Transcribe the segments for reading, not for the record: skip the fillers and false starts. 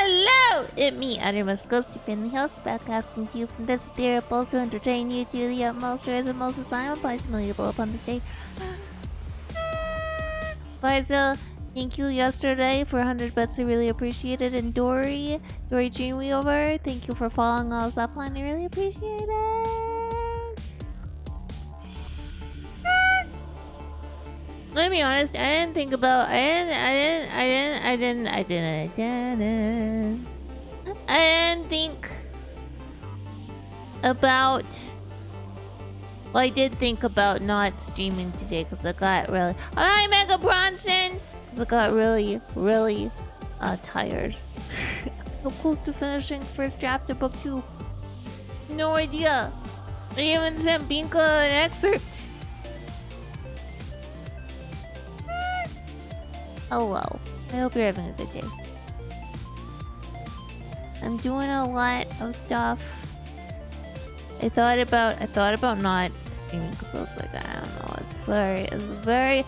Hello! It's me, Uttermost Ghostie, the host, broadcasting to you from this theater, both to entertain you to the utmost, raise the most assignment, partially up on the stage. Liza, thank you yesterday for 100 bits, I really appreciate it. And Dory Dreamweaver, thank you for following us up on, I really appreciate it. Let me be honest, I didn't think about, I didn't think about, well, I did think about not streaming today because I got really, hi Mega Bronson, because I got really tired. I'm so close to finishing first draft of book 2. No idea. I even sent Binka an excerpt. Hello. I hope you're having a good day. I'm doing a lot of stuff. I thought about not streaming because I was like, I don't know, it's very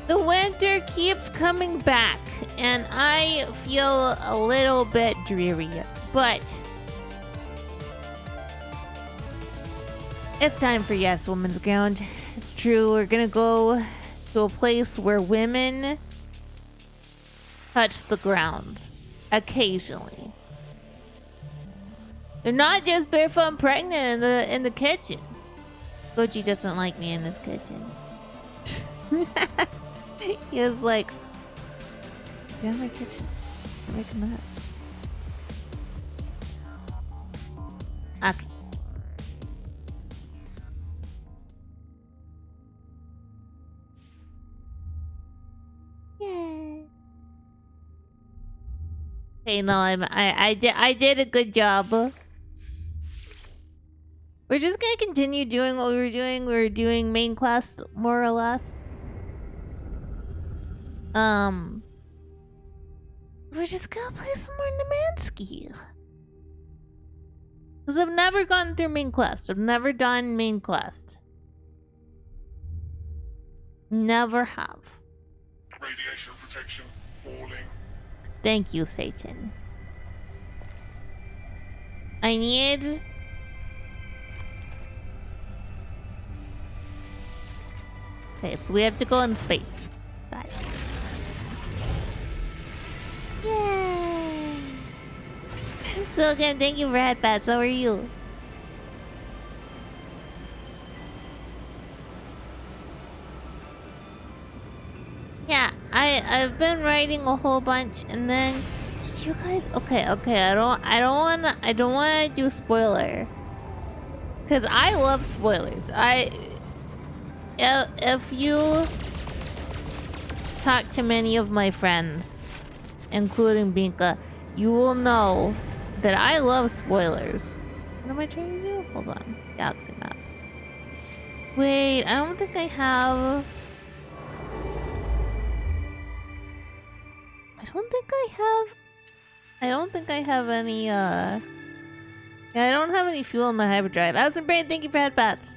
the winter keeps coming back and I feel a little bit dreary, but it's time for Yes Woman's Ground. It's true, we're gonna go to a place where women touch the ground occasionally. They're not just barefoot and pregnant in the kitchen. Goji doesn't like me in this kitchen. He was like, "Get in my kitchen. I'm making a mess." Okay. Yay. Okay, no, I did a good job. We're just gonna continue doing what we were doing. We were doing main quest, more or less. We're just gonna play some more Nemansky. Because I've never gone through main quest. I've never done main quest. Never have. Radiation protection falling. Thank you, Satan. I need... Okay, so we have to go in space. Got it. Yay! So again, thank you for headbats. How are you? Yeah, I've been writing a whole bunch, and then did you guys? Okay. I don't wanna do spoiler, cause I love spoilers. If you talk to many of my friends, including Binka, you will know that I love spoilers. What am I trying to do? Hold on, galaxy map. Wait, I don't think I have. I don't think I have any, yeah, I don't have any fuel in my hyperdrive. Allison Brain, thank you for headbats.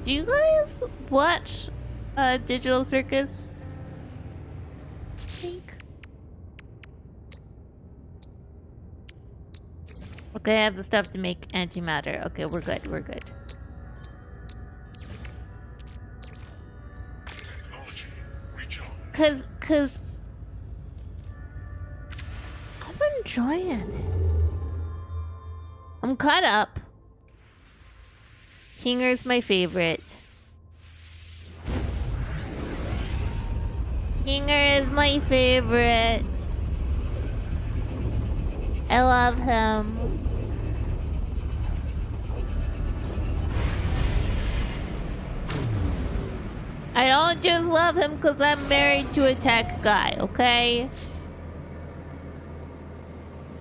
Do you guys watch, Digital Circus? I think. Okay, I have the stuff to make antimatter. Okay, we're good, we're good. Cause I'm enjoying it. I'm caught up. Kinger's my favorite. Kinger is my favorite. I love him. I don't just love him because I'm married to a tech guy, okay?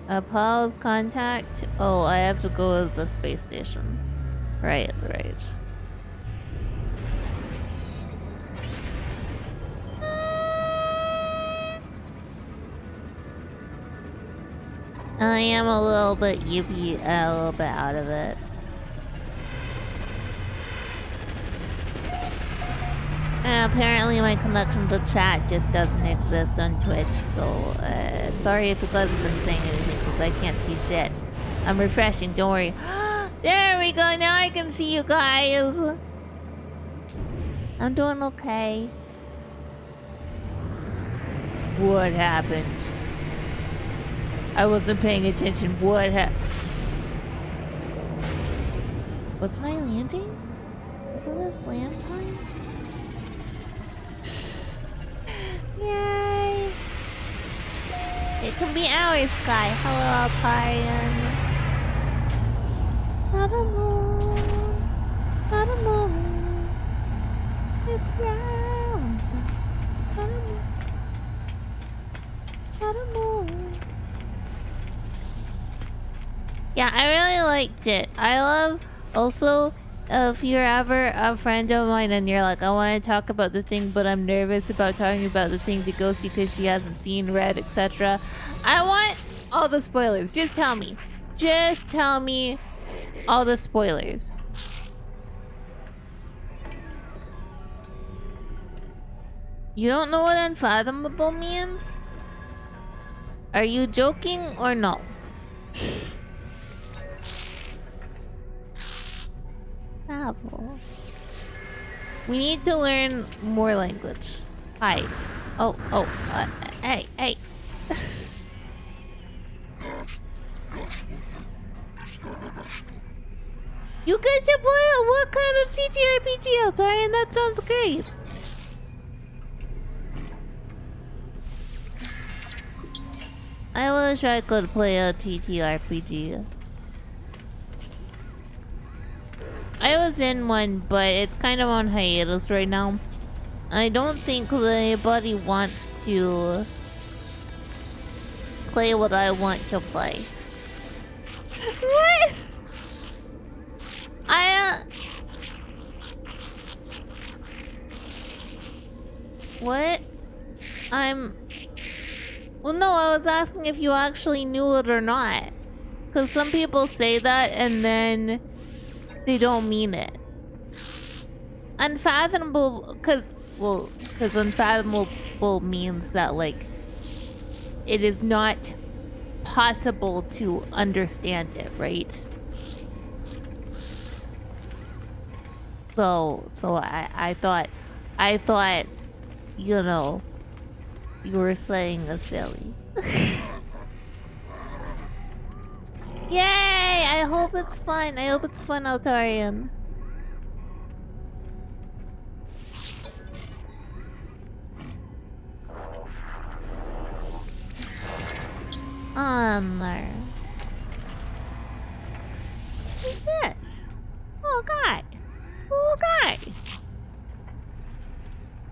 Apollo's contact? Oh, I have to go to the space station. Right. I am a little bit yippee, a little bit out of it. And apparently my connection to chat just doesn't exist on Twitch, so sorry if you guys have been saying anything because I can't see shit. I'm refreshing, don't worry. There we go, now I can see you guys. I'm doing okay. What happened? I wasn't paying attention. What happened? Wasn't I landing? Isn't this land time? Yay! It can be our sky. Hello, Alparian. Not a moon. Not a moon. It's round. Not a moon. Not a moon. Yeah, I really liked it. I love also. If you're ever a friend of mine and you're like, I want to talk about the thing, but I'm nervous about talking about the thing to Ghostie because she hasn't seen, read, etc. I want all the spoilers. Just tell me. Just tell me all the spoilers. You don't know what unfathomable means? Are you joking or no? Travel. We need to learn more language. Hi. Hey. You get to play what kind of CTRPG, Altarian? That sounds great. I wish I could play a TTRPG. I was in one, but it's kind of on hiatus right now. I don't think anybody wants to play what I want to play. What? What? Well, no, I was asking if you actually knew it or not. Because some people say that and then they don't mean it. Unfathomable, because unfathomable means that, like, it is not possible to understand it, right? So I thought, you know, you were saying a silly. Yay! I hope it's fun. I hope it's fun, Altarian. There. Who's this? Oh, guy. Oh, guy.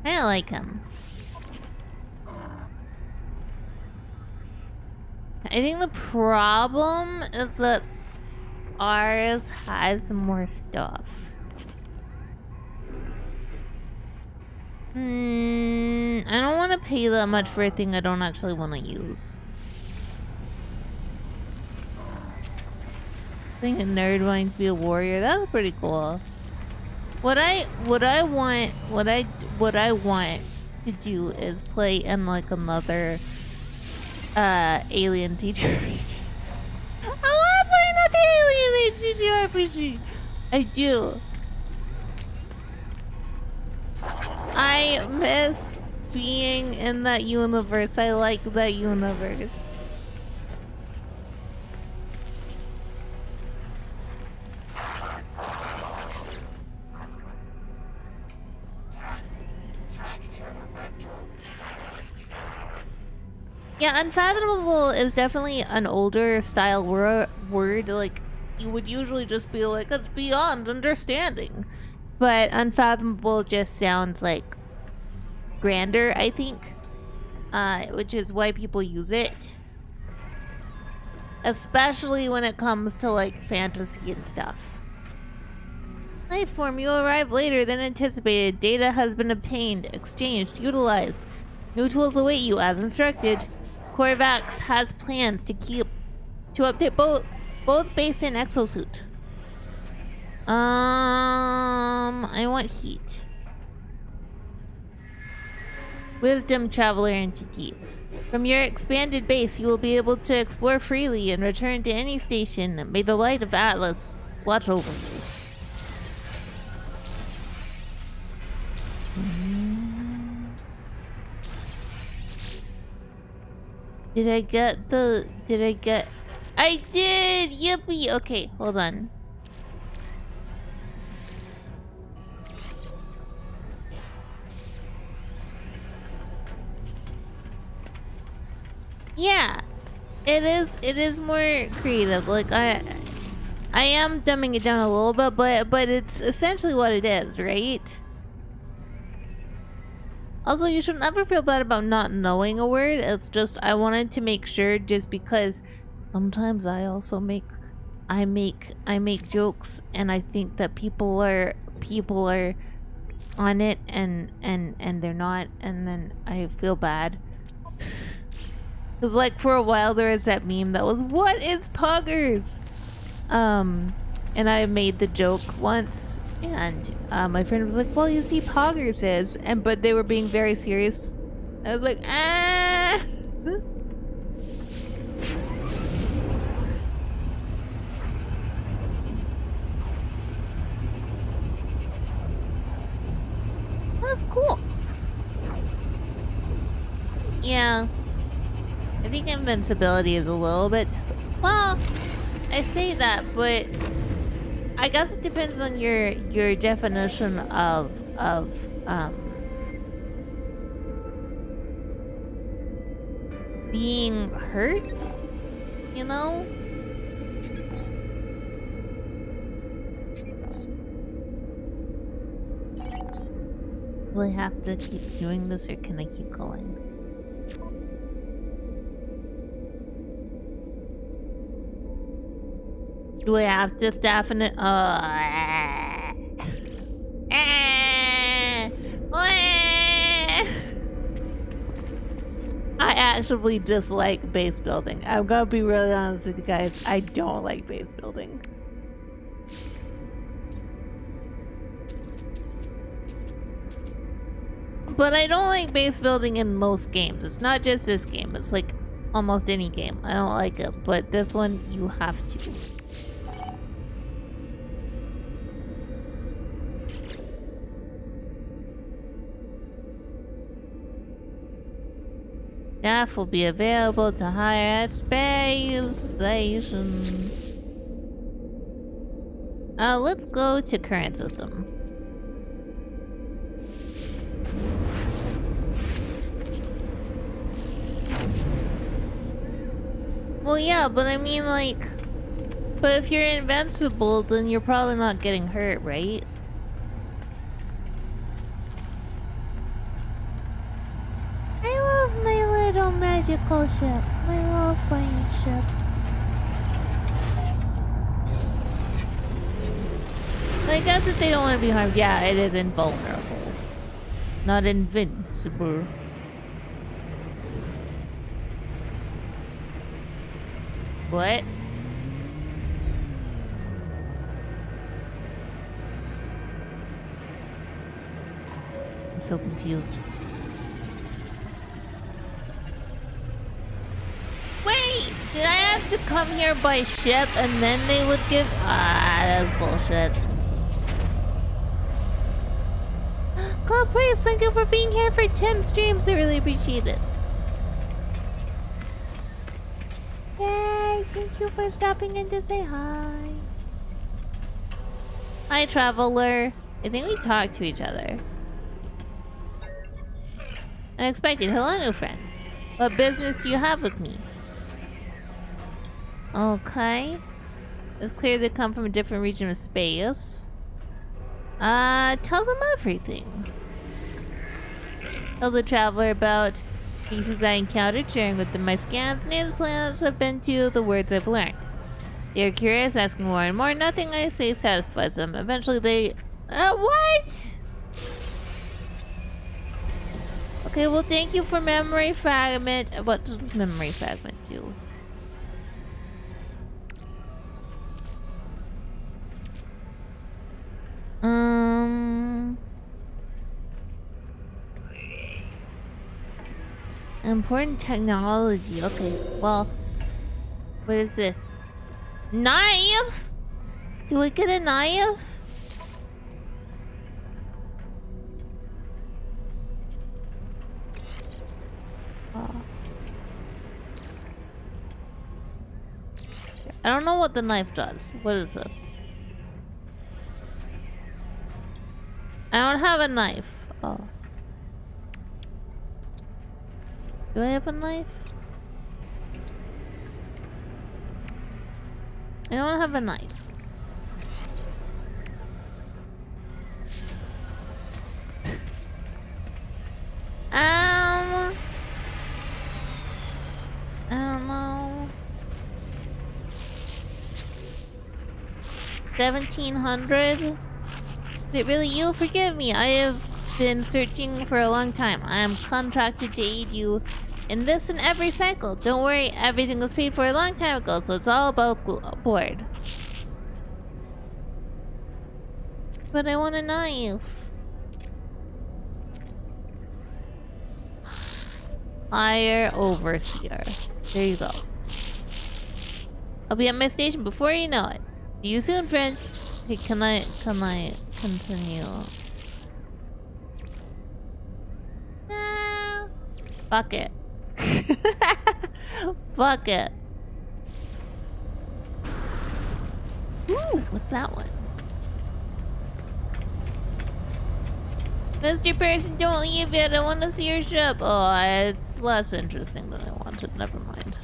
I don't like him. I think the problem is that ours has more stuff. I don't want to pay that much for a thing I don't actually want to use. Being a nerd wanting to be a warrior, that's pretty cool. What I want to do is play in like another alien TTRPG. I want to play another alien TTRPG. I do. I miss being in that universe. I like that universe. Yeah, unfathomable is definitely an older style word. Like, you would usually just be like, it's beyond understanding. But unfathomable just sounds like grander, I think. Which is why people use it. Especially when it comes to, like, fantasy and stuff. Life form, you arrive later than anticipated. Data has been obtained, exchanged, utilized. New tools await you as instructed. Korvax has plans to update both base and exosuit. I want heat. Wisdom traveler into deep. From your expanded base, you will be able to explore freely and return to any station. May the light of Atlas watch over you. Did I get... I did! Yippee! Okay, hold on. Yeah, it is more creative. Like I am dumbing it down a little bit, but it's essentially what it is, right? Also, you should never feel bad about not knowing a word. It's just I wanted to make sure, just because sometimes I also make jokes, and I think that people are on it, and they're not, and then I feel bad. Cause like for a while there was that meme that was, what is poggers? And I made the joke once, and my friend was like, well, you see, poggers is, but they were being very serious. I was like, ah. That's cool. Yeah. I think invincibility is a little bit... Well, I say that, but I guess it depends on your definition of being hurt, you know? Do I have to keep doing this, or can I keep going? Do I have to staff in it? I actually dislike base building. I'm gonna be really honest with you guys. I don't like base building. But I don't like base building in most games. It's not just this game. It's like almost any game. I don't like it. But this one, you have to. Staff will be available to hire at space stations. Let's go to current system. Well, yeah, but I mean, like... But if you're invincible, then you're probably not getting hurt, right? I love my little magical ship. My little flying ship. I guess if they don't want to be harmed, yeah, it is invulnerable. Not invincible. What? I'm so confused. Wait! Did I have to come here by ship and then they would give... Ah, that's bullshit. God praise, thank you for being here for 10 streams. I really appreciate it. Yay, thank you for stopping in to say hi. Hi, traveler. I think we talked to each other. Unexpected. Hello, new friend. What business do you have with me? Okay. It's clear they come from a different region of space. Tell them everything. Tell the traveler about pieces I encountered, sharing with them my scans, names, planets I've been to, the words I've learned. They are curious, asking more and more. Nothing I say satisfies them. Eventually they... what? Okay, well thank you for memory fragment. What does memory fragment do? Important technology. Okay, well, what is this? Knife? Do I get a knife? Oh. I don't know what the knife does. What is this? I don't have a knife. Oh. Do I have a knife? I don't have a knife. I don't know. 1700? Is it really you? Forgive me. I have been searching for a long time. I am contracted to aid you in this and every cycle. Don't worry, everything was paid for a long time ago, so it's all about board. But I want a knife. Hire overseer. There you go. I'll be at my station before you know it. See you soon, friends. Hey, can I continue? No. Fuck it. Fuck it. Ooh, what's that one? Mr. Person, don't leave yet. I want to see your ship. Oh, it's less interesting than I wanted. Never mind.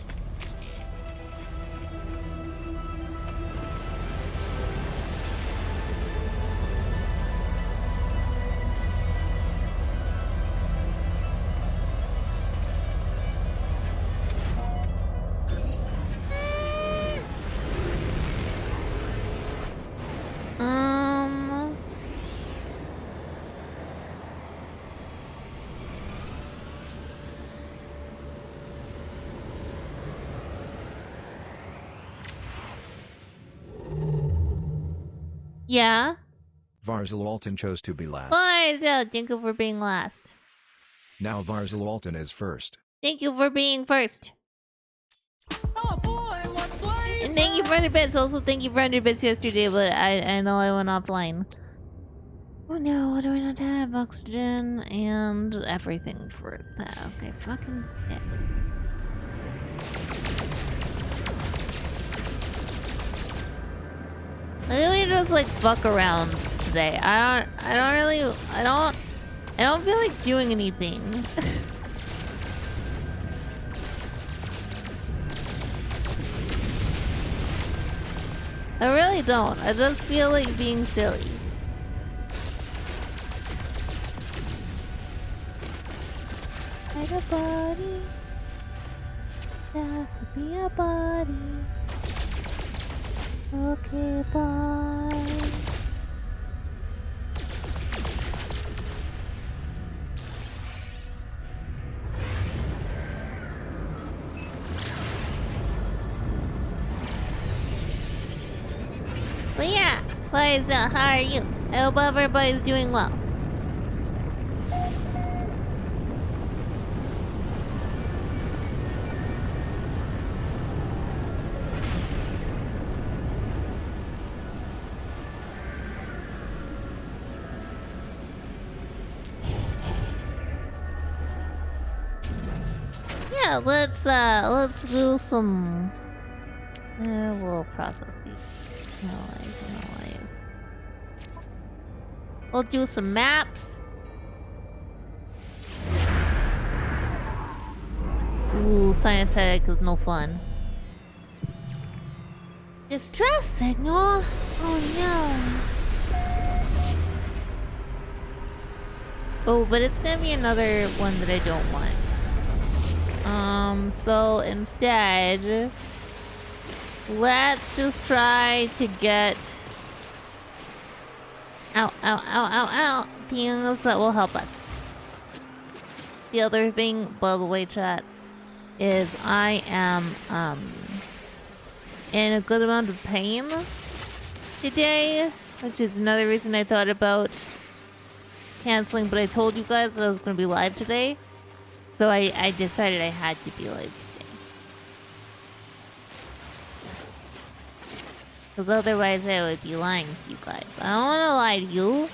Yeah? Varzal Alton chose to be last. Why is it? Thank you for being last. Now Varzal Alton is first. Thank you for being first. Oh boy, what flavor! And thank you for 100 bits. Also, thank you for 100 bits yesterday, but I know I went offline. Oh no, do I not have oxygen and everything for that? Okay, fucking shit. I really just like fuck around today. I don't feel like doing anything. I really don't. I just feel like being silly. Like a body, just to be a body. Okay, bye. But yeah, boys, how are you? I hope everybody's doing well. Yeah, let's do some. We'll process these. Analyze. We'll do some maps. Ooh, sinusitic is no fun. Distress signal? Oh no. Oh, but it's gonna be another one that I don't want. So instead, let's just try to get things that will help us. The other thing, by the way, chat, is I am in a good amount of pain today, which is another reason I thought about canceling, but I told you guys that I was going to be live today, so I decided I had to be live today. Because otherwise I would be lying to you guys. I don't want to lie to you.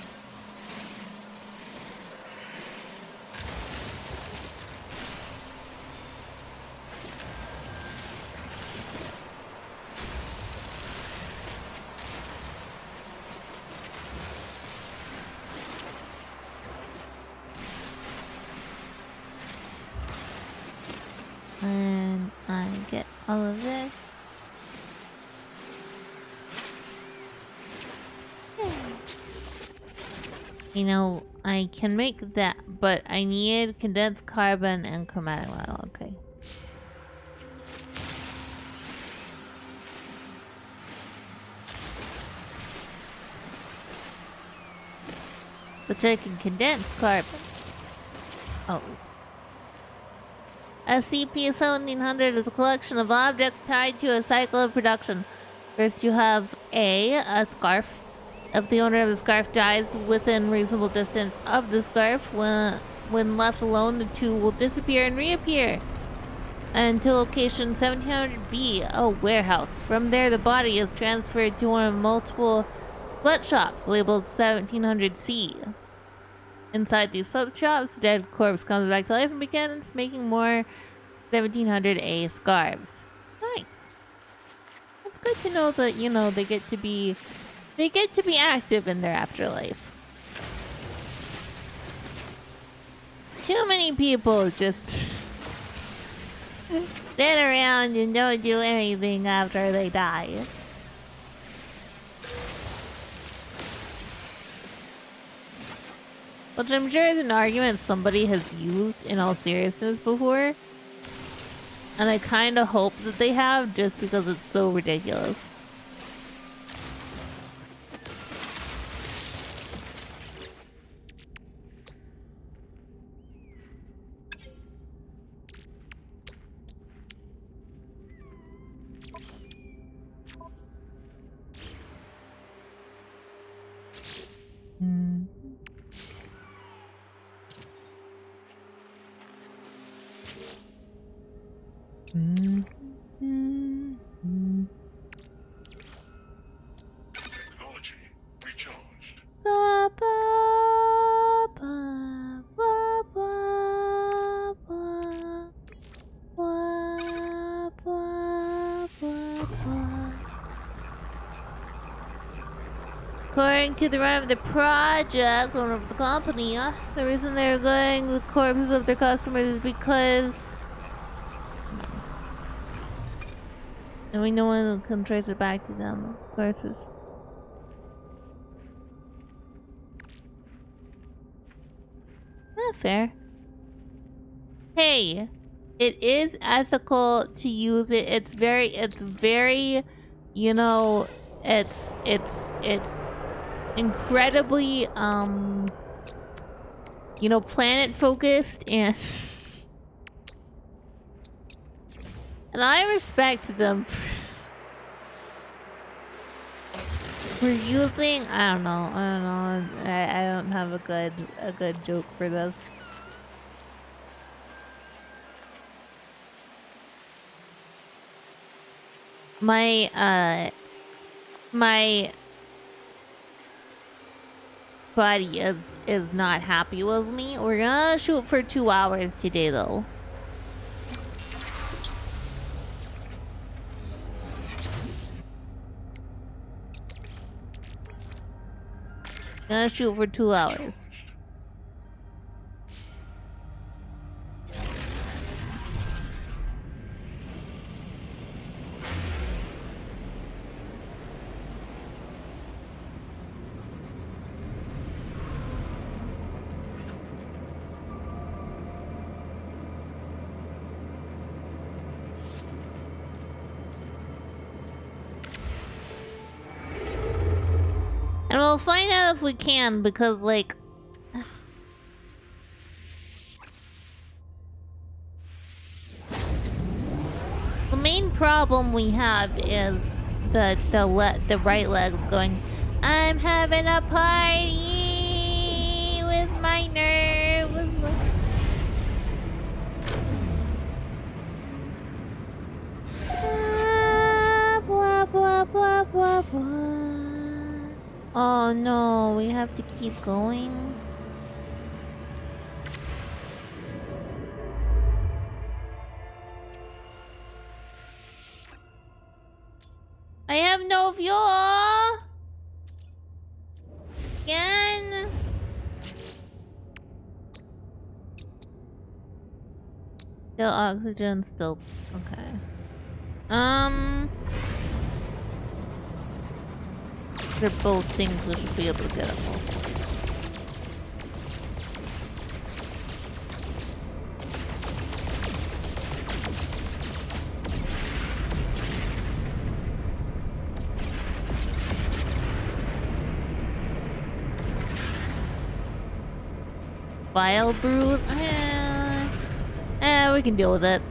And I get all of this. You know, I can make that, but I need condensed carbon and chromatic metal. Okay. Which I can condense carbon. Oh, oops. SCP-1700 is a collection of objects tied to a cycle of production. First you have a scarf. If the owner of the scarf dies within reasonable distance of the scarf, when left alone, the two will disappear and reappear until location 1700B, a warehouse. From there, the body is transferred to one of multiple sweatshops labeled 1700C. Inside these sweatshops, the dead corpse comes back to life and begins making more 1700A scarves. Nice. It's good to know that, you know, they get to be active in their afterlife. Too many people just sit around and don't do anything after they die. Which I'm sure is an argument somebody has used in all seriousness before. And I kind of hope that they have, just because it's so ridiculous. Technology recharged. Papa. According to the run of the project, owner of the company, the reason they're going the corpses of their customers is because... And we no one can trace it back to them, of course. Fair. Hey, it is ethical to use it. It's very, you know, it's incredibly, you know, planet focused and and I respect them for using. I don't know. I don't have a good joke for this. My buddy is not happy with me. We're gonna shoot for 2 hours today though. Gonna shoot for 2 hours. And we'll find out if we can, because, like... The main problem we have is the right leg's going, I'm having a party with my nerves. Blah, blah, blah, blah, blah. Oh no, we have to keep going. I have no fuel! Again? Still oxygen, still... Okay. They're both things we should be able to get at most. Vile brood? We can deal with it.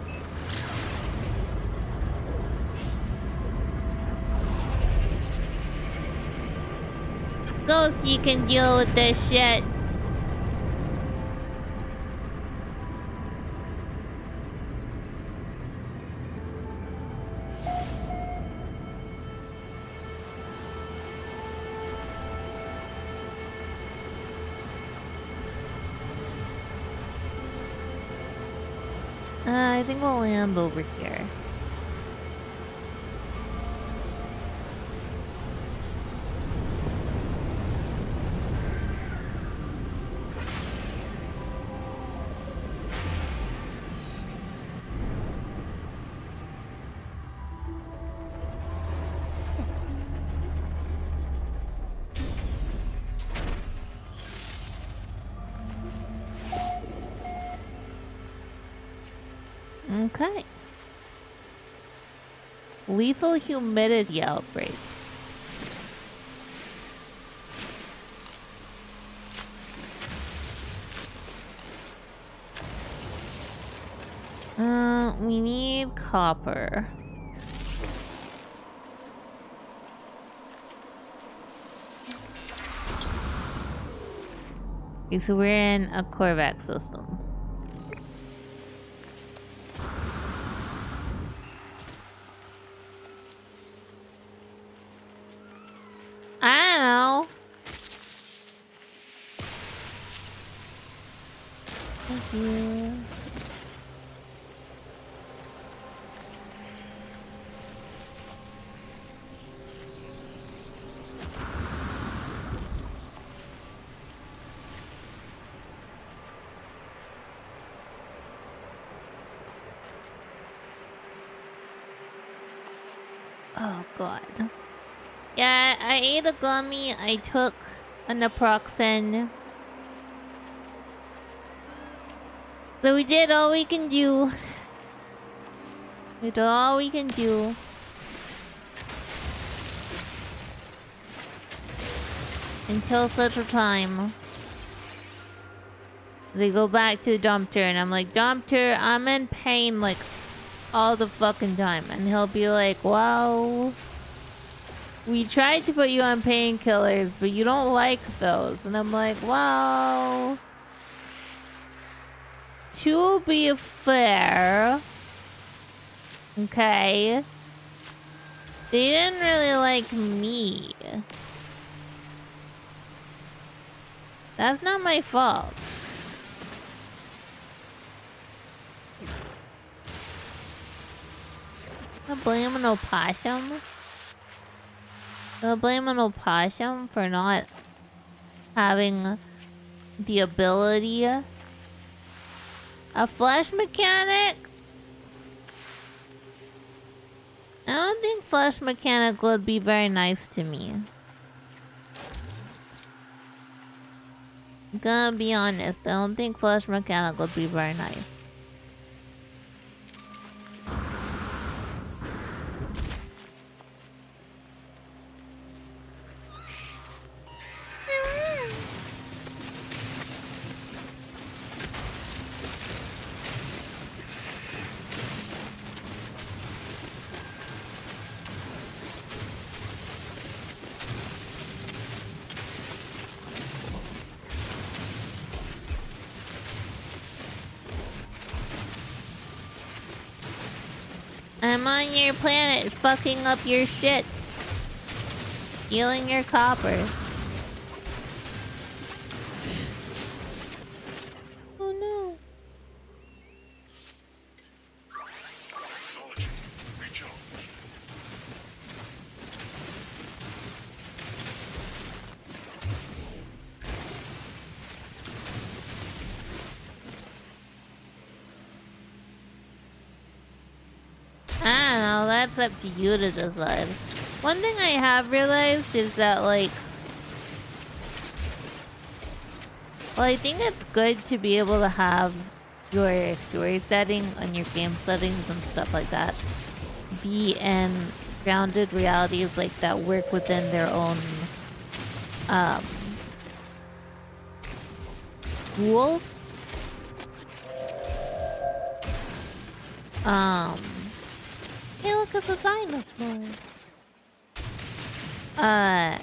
Ghostie can deal with this shit. I think we'll land over here. Okay. Lethal humidity outbreaks. We need copper. Okay, so we're in a Corvax system. I don't know. Thank you. god. Yeah, I ate a gummy. I took a naproxen. So we did all we can do. We did all we can do. Until such a time they go back to the doctor and I'm like, doctor, I'm in pain like all the fucking time. And he'll be like, well, we tried to put you on painkillers, but you don't like those. And I'm like, well, to be fair, okay, they didn't really like me. That's not my fault. I'm blaming no Possum. I'm blaming no Possum for not having the ability. A flesh mechanic? I don't think flesh mechanic would be very nice to me. I'm gonna be honest, I don't think flesh mechanic would be very nice. I'm on your planet, fucking up your shit. Stealing your copper. Oh no. Technology recharged. I don't know, that's up to you to decide. One thing I have realized is that, like... Well, I think it's good to be able to have your story setting and your game settings and stuff like that be in grounded realities like that work within their own rules. Hey, look, it's a dinosaur. I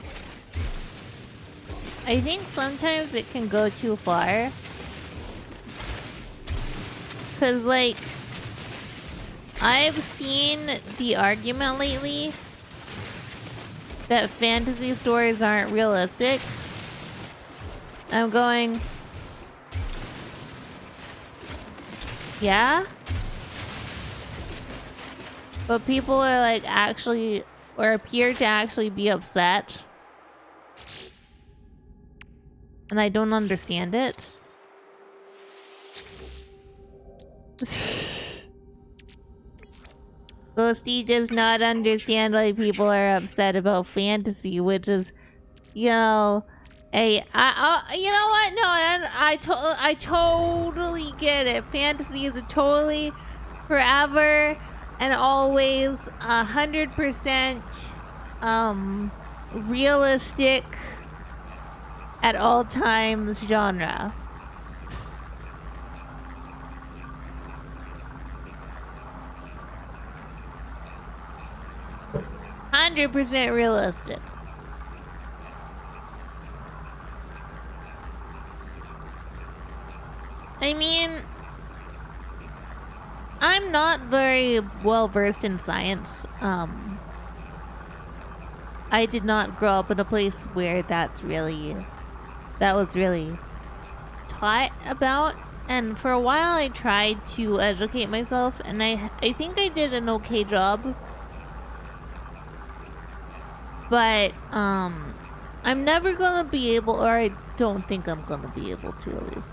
think sometimes it can go too far. 'Cause, like, I've seen the argument lately that fantasy stories aren't realistic. I'm going... Yeah? But people are like actually, or appear to actually be upset. And I don't understand it. Ghostie does not understand why people are upset about fantasy, which is, you know, you know what? No, I totally get it. Fantasy is a totally forever and always 100% realistic at all times genre. %100% realistic. I mean, I'm not very well versed in science. I did not grow up in a place where that was really taught about. And for a while I tried to educate myself, and I think I did an okay job. But I'm never gonna be able, or I don't think I'm gonna be able to, at least.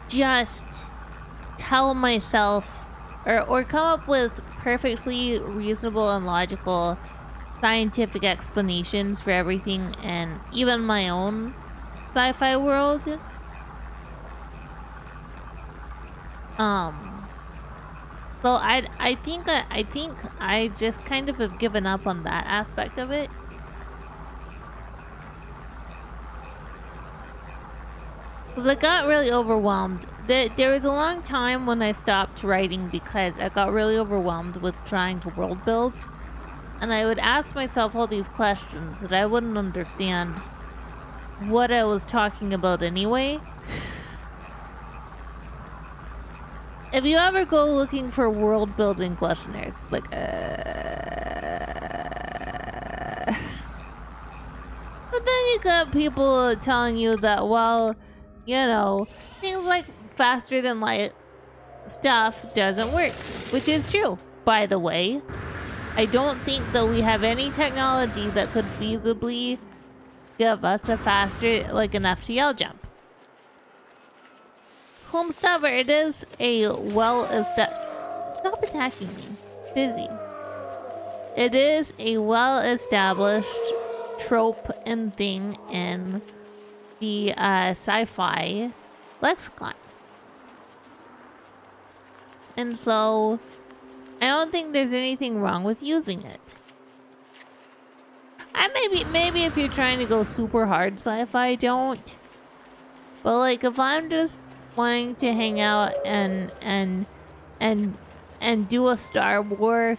Just tell myself or come up with perfectly reasonable and logical scientific explanations for everything, and even my own sci-fi world. So I think I just kind of have given up on that aspect of it. Because I got really overwhelmed. There was a long time when I stopped writing because I got really overwhelmed with trying to world build. And I would ask myself all these questions that I wouldn't understand what I was talking about anyway. If you ever go looking for world building questionnaires, it's like, But then you got people telling you that, well, you know, things like faster than light stuff doesn't work, which is true, by the way. I don't think that we have any technology that could feasibly give us a faster, like an FTL jump. Homestuber, it is a Stop attacking me. Busy. It is a well-established trope and thing in the sci-fi lexicon. And so, I don't think there's anything wrong with using it. Maybe if you're trying to go super hard sci-fi, don't. But like, if I'm just wanting to hang out and do a Star War,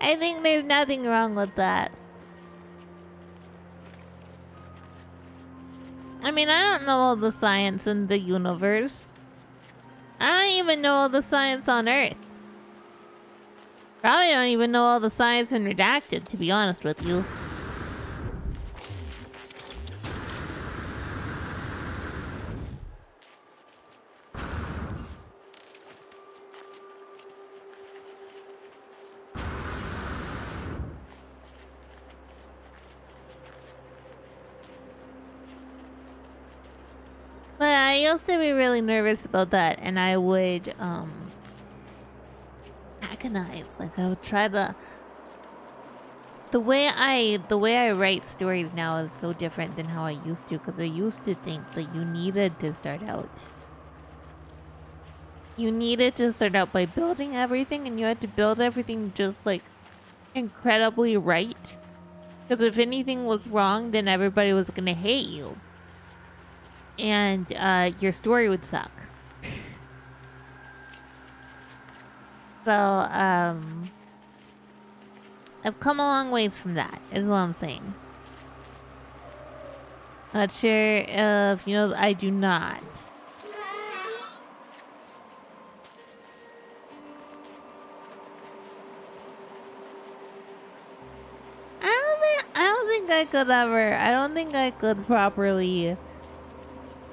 I think there's nothing wrong with that. I mean, I don't know all the science in the universe. I don't even know all the science on Earth. Probably don't even know all the science in Redacted, to be honest with you. But I used to be really nervous about that, and I would, agonize. Like, I would try to... The way I write stories now is so different than how I used to, because I used to think that you needed to start out. You needed to start out by building everything, and you had to build everything just, like, incredibly right. Because if anything was wrong, then everybody was gonna hate you. And your story would suck. So, I've come a long ways from that, is what I'm saying. Not sure if you know, I do not. I don't think I could properly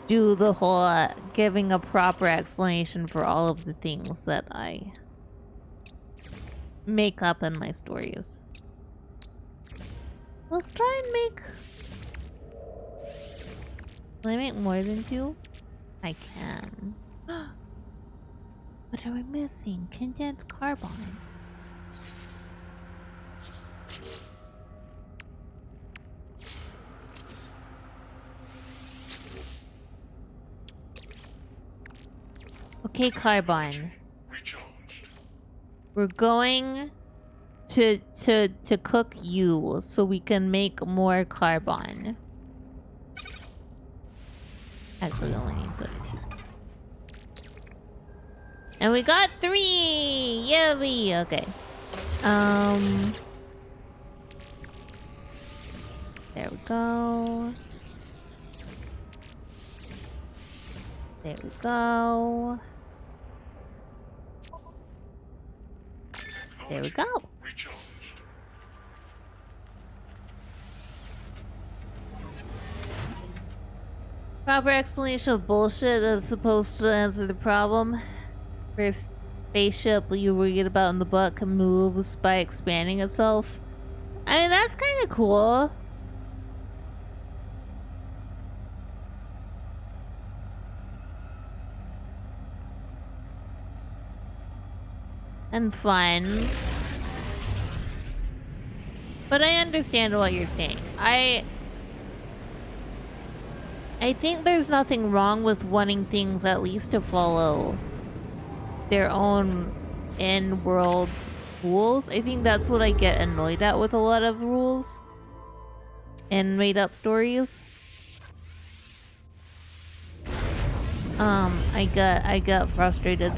do the whole giving a proper explanation for all of the things that I make up in my stories. Let's try and make... Can I make more than 2? I can. What are we missing? Condensed carbon. Okay, carbon. We're going to cook you so we can make more carbon. Actually, we only need 2. And we got 3! Yummy! Okay. There we go. There we go. There we go. Proper explanation of bullshit that's supposed to answer the problem. First spaceship you read about in the book moves by expanding itself. I mean, that's kind of cool. and fun. But I understand what you're saying. I think there's nothing wrong with wanting things at least to follow their own in-world rules. I think that's what I get annoyed at with a lot of rules and made-up stories. I got frustrated.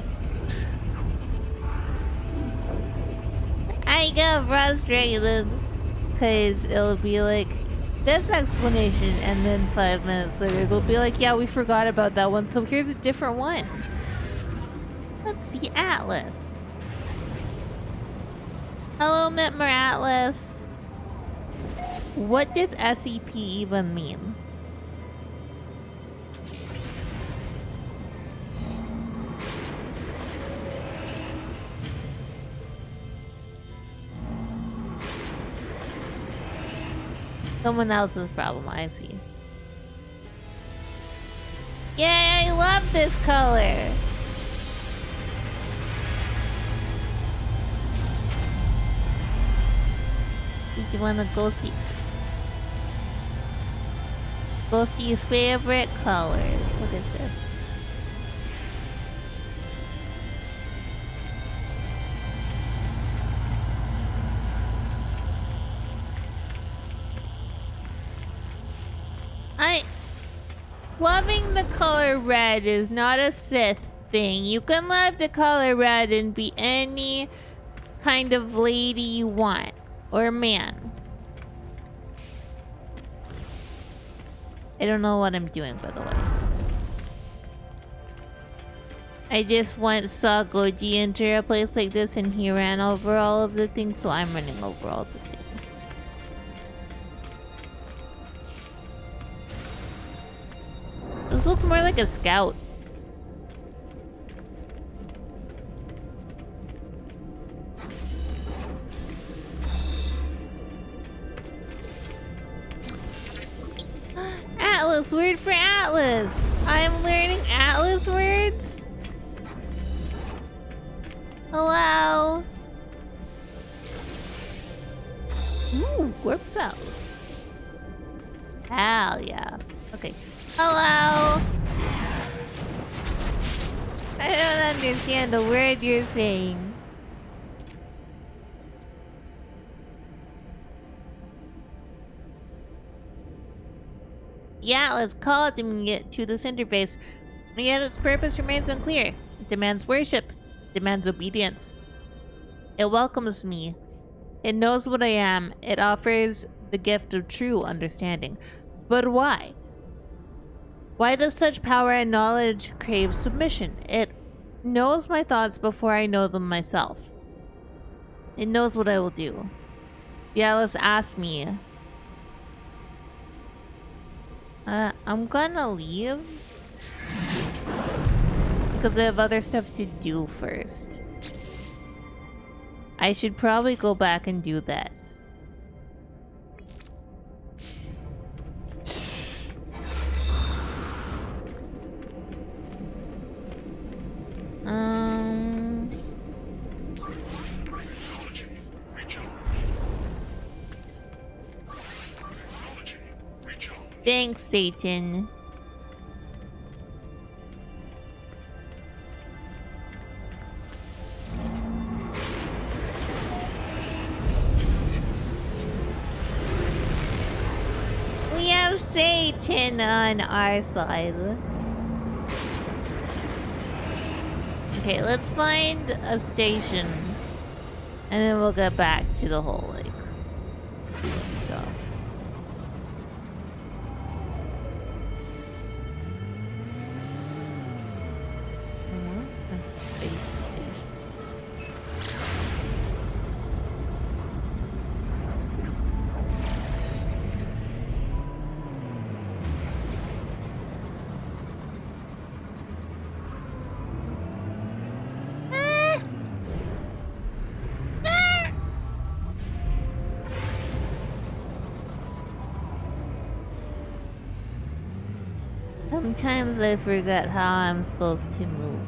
I got frustrated because it'll be like this explanation, and then 5 minutes later it'll be like, yeah, we forgot about that one, so here's a different one. Let's see, Atlas. Hello, Mitmer Atlas. What does SCP even mean? Someone else's problem, I see. Yay, I love this color! Did you want a Ghostie? Ghostie's favorite color. What is this? Loving the color red is not a Sith thing. You can love the color red and be any kind of lady you want. Or man. I don't know what I'm doing, by the way. I just once saw Goji enter a place like this and he ran over all of the things, so I'm running over all the things. This looks more like a scout. Atlas, word for Atlas! I'm learning Atlas words? Hello? Ooh, warp cells. Hell yeah. Okay. Hello? I don't understand the word you're saying. Yeah, let's call it and get to this interface. Yet its purpose remains unclear. It demands worship. It demands obedience. It welcomes me. It knows what I am. It offers the gift of true understanding. But why? Why does such power and knowledge crave submission? It knows my thoughts before I know them myself. It knows what I will do. The Atlas asked me. I'm gonna leave. Because I have other stuff to do first. I should probably go back and do that. Thanks, Satan. We have Satan on our side. Okay, let's find a station. And then we'll get back to the whole, like... Go. Sometimes I forget how I'm supposed to move.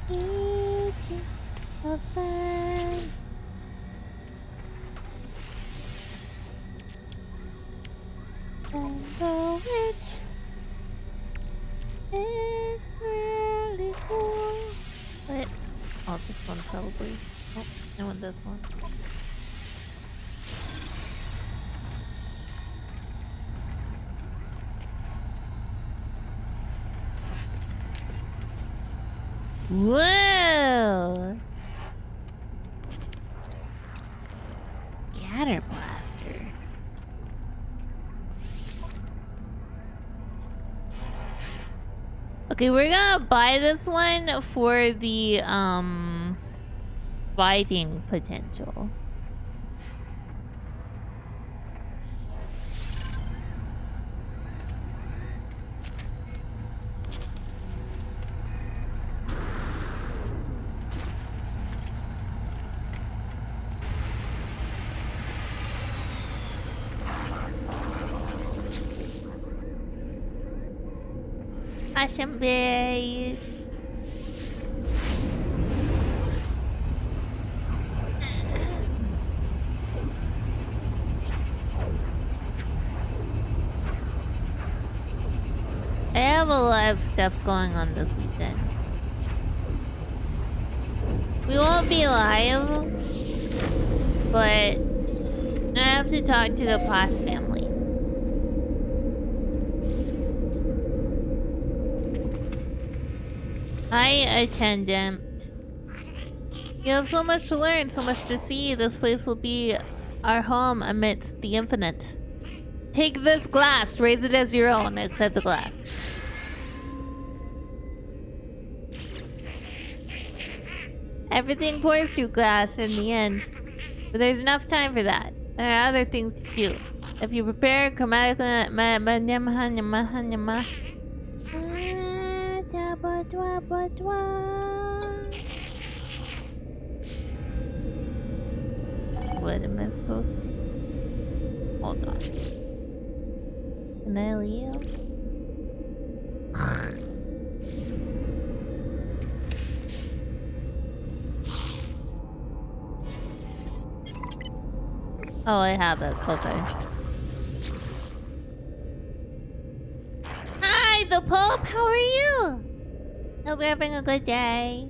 Eating a fan. And the witch. It's really cool. Wait. Oh, this one probably. Oh, I want this one. Whoa! Scatter blaster. Okay, we're gonna buy this one for the fighting potential. Awesome berries. I have a lot of stuff going on this weekend. We won't be live, but I have to talk to the Possum family. Hi, attendant. You have so much to learn, so much to see. This place will be our home amidst the infinite. Take this glass, raise it as your own, accept the glass. Everything pours through glass in the end, but there's enough time for that. There are other things to do. If you prepare chromatically, what am I supposed to? Hold on. Can I leave? Oh, I have it. Okay. Hi, the Pope. How are you? Hope you're having a good day.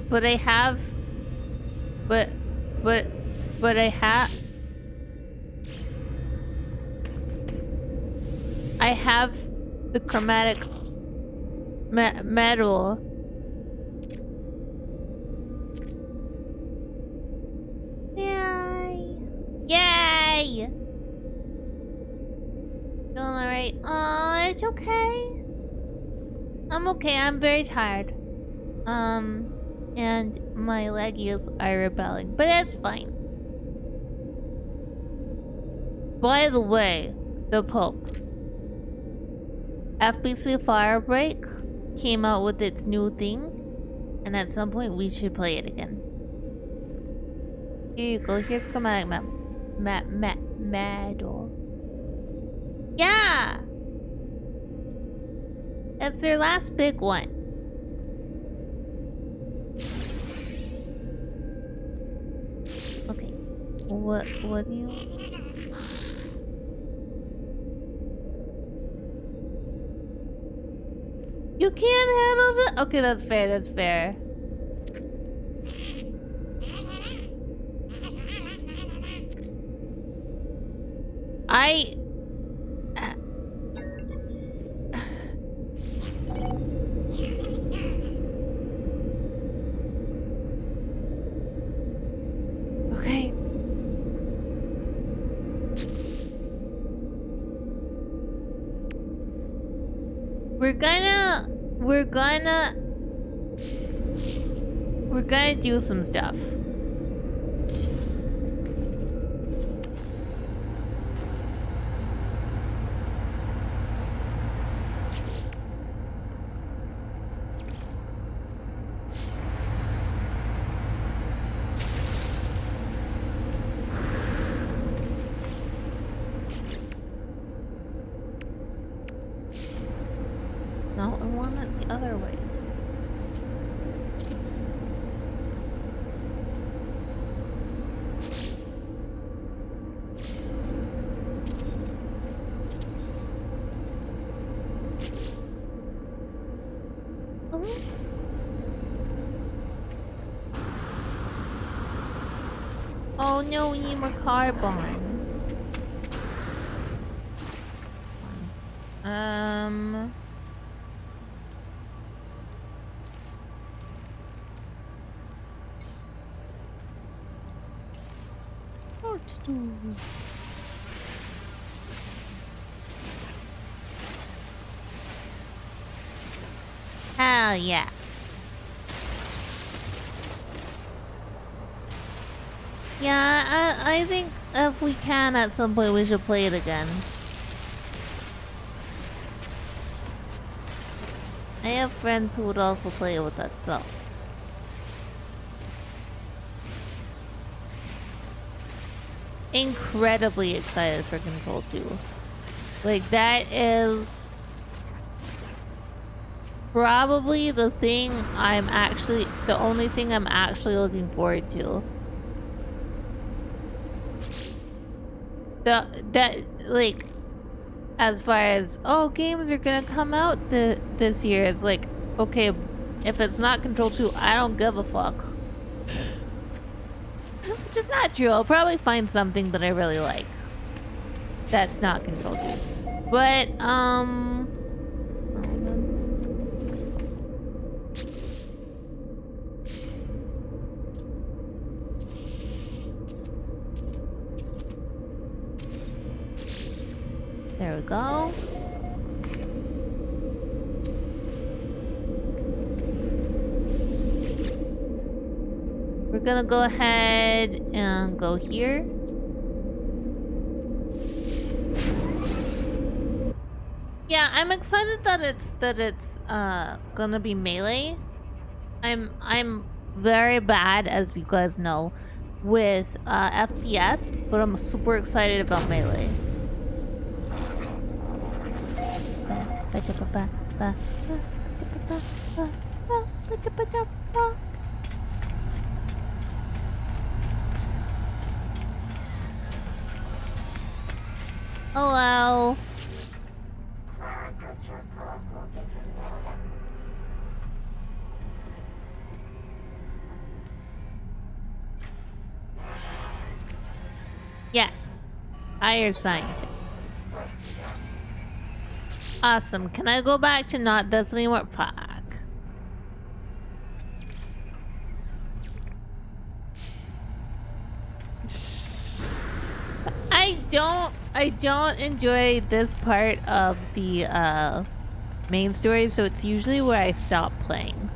But I have... But I have... I have the chromatic metal. Yay! Yay! Feeling alright? Aw, it's okay. I'm okay. I'm very tired. And my leggies are rebelling, but it's fine. By the way, the Pope. FBC Firebreak came out with its new thing, and at some point we should play it again. Here you go. Here's chromatic medal. Yeah, that's their last big one. Okay, what do you? You can't handle it? Okay, that's fair, that's fair. Okay. We're gonna do some stuff. No, I want it the other way. Oh no, we need more carbon. What to do? Hell yeah. Yeah, I think if we can at some point we should play it again. I have friends who would also play it with us, so. Incredibly excited for Control 2. Like, that is probably the only thing I'm actually looking forward to. Like, as far as, oh, games are gonna come out this year, it's like, okay, if it's not Control 2, I don't give a fuck. Which is not true. I'll probably find something that I really like that's not Control 2. But, there we go. We're gonna go ahead and go here. Yeah, I'm excited that it's gonna be melee. I'm very bad, as you guys know, with FPS, but I'm super excited about melee. Hello. Yes. Hire scientist. Awesome. Can I go back to not this anymore? Fuck. I don't enjoy this part of the main story, so it's usually where I stop playing.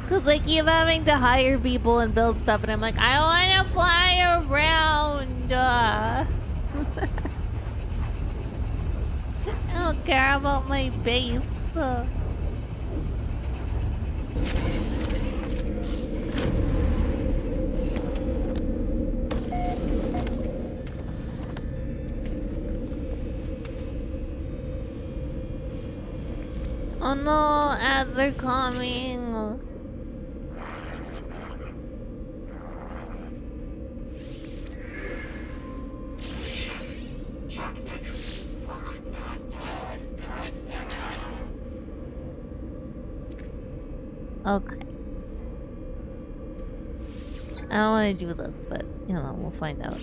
Cause I keep having to hire people and build stuff, and I'm like, I want to fly around. I don't care about my base. Oh no, ads are coming. Okay. I don't want to do this, but you know, we'll find out.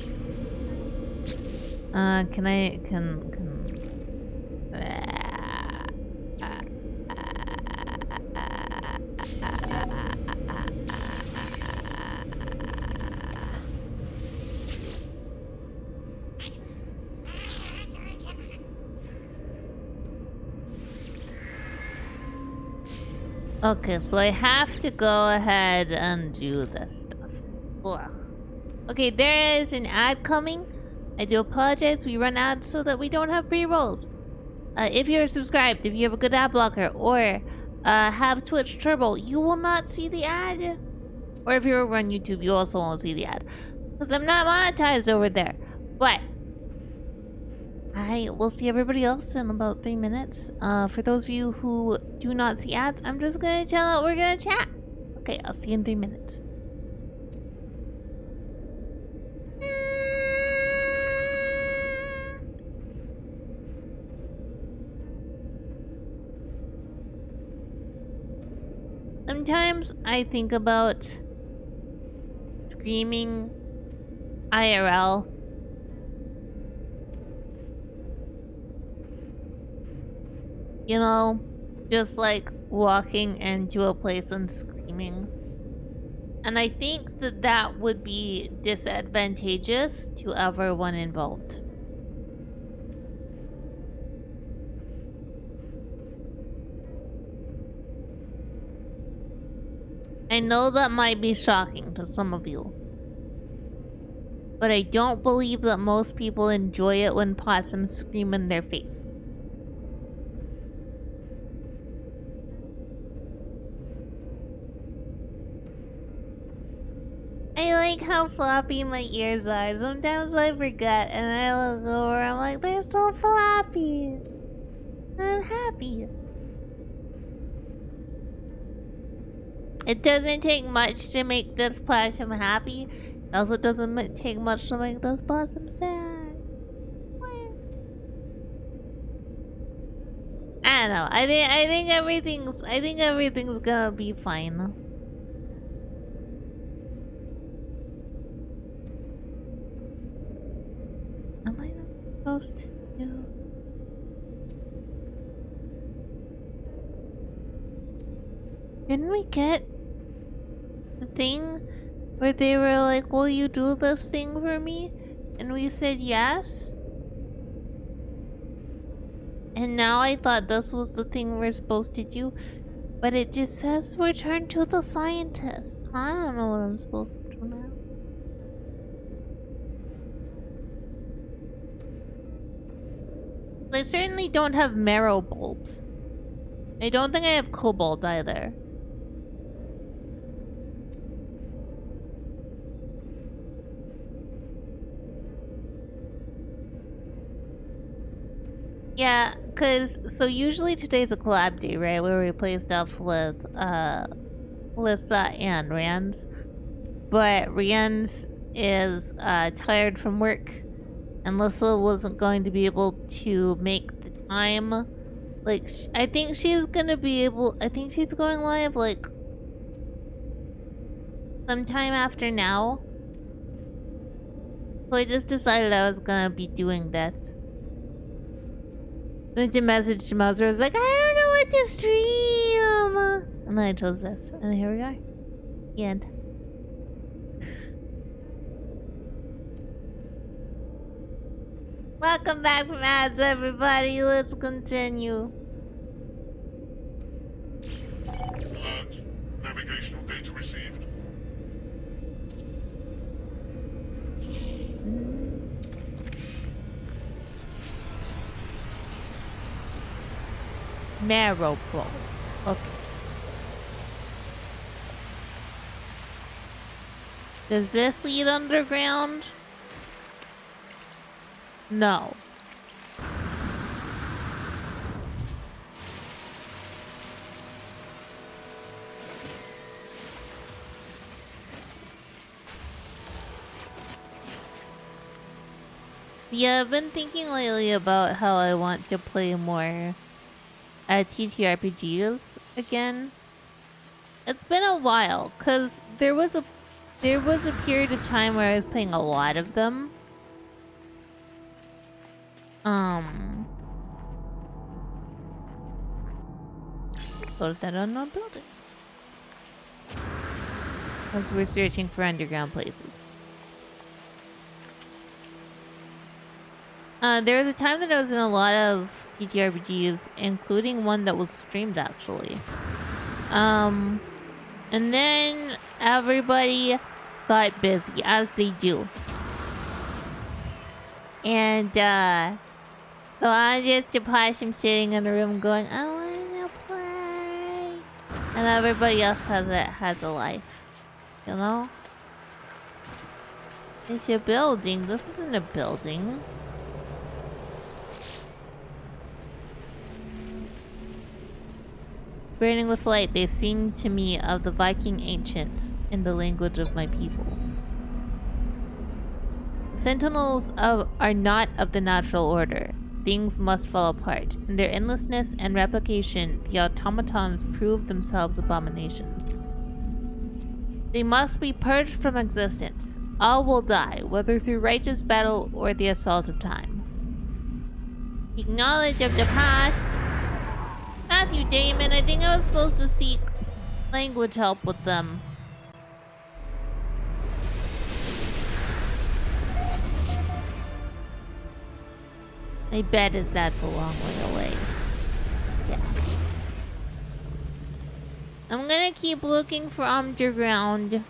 Okay, so I have to go ahead and do this stuff. Ugh. Okay, there is an ad coming. I do apologize. We run ads so that we don't have pre-rolls. If you're subscribed, if you have a good ad blocker, or have Twitch Turbo, you will not see the ad. Or if you're over on YouTube, you also won't see the ad. Because I'm not monetized over there. But I will see everybody else in about 3 minutes. For those of you who do not see ads, I'm just gonna chill out. We're gonna chat. Okay, I'll see you in 3 minutes. Sometimes I think about screaming IRL. You know, just like walking into a place and screaming. And I think that that would be disadvantageous to everyone involved. I know that might be shocking to some of you. But I don't believe that most people enjoy it when possums scream in their face. I like how floppy my ears are. Sometimes I forget and I look over, I'm like, they're so floppy. I'm happy. It doesn't take much to make this possum happy. It also doesn't take much to make this possum sad. I don't know. I think everything's gonna be fine. Am I not supposed to do? Didn't we get the thing where they were like, will you do this thing for me? And we said yes. And now I thought this was the thing we're supposed to do. But it just says return to the scientist. I don't know what I'm supposed to do now. I certainly don't have marrow bulbs. I don't think I have cobalt either. Yeah, so usually today's a collab day, right? Where we play stuff with Lissa and Rand. But Rand is tired from work, and Lissa wasn't going to be able to make the time. Like, I think she's gonna be able. I think she's going live like sometime after now. So I just decided I was gonna be doing this. Sent a message to Mother. I was like, I don't know what to stream. And then I chose this, and here we are. The end. Welcome back from ads, everybody. Let's continue. Alert. Navigational data received. Marrow Pro. Okay. Does this lead underground? No. Yeah, I've been thinking lately about how I want to play more TTRPGs again. It's been a while, cause there was a period of time where I was playing a lot of them. Close that unknown building. As we're searching for underground places. There was a time that I was in a lot of TTRPGs, including one that was streamed actually. And then everybody got busy, as they do. And so I'm just a possum sitting in a room going, I wanna play. And everybody else has a life. You know? It's a building. This isn't a building. Burning with light, they sing to me of the Viking ancients in the language of my people. Sentinels are not of the natural order. Things must fall apart. In their endlessness and replication, the automatons prove themselves abominations. They must be purged from existence. All will die, whether through righteous battle or the assault of time. Acknowledge of the past. Matthew Damon, I think I was supposed to seek language help with them. My bet is that's a long way away. Yeah. I'm gonna keep looking for underground.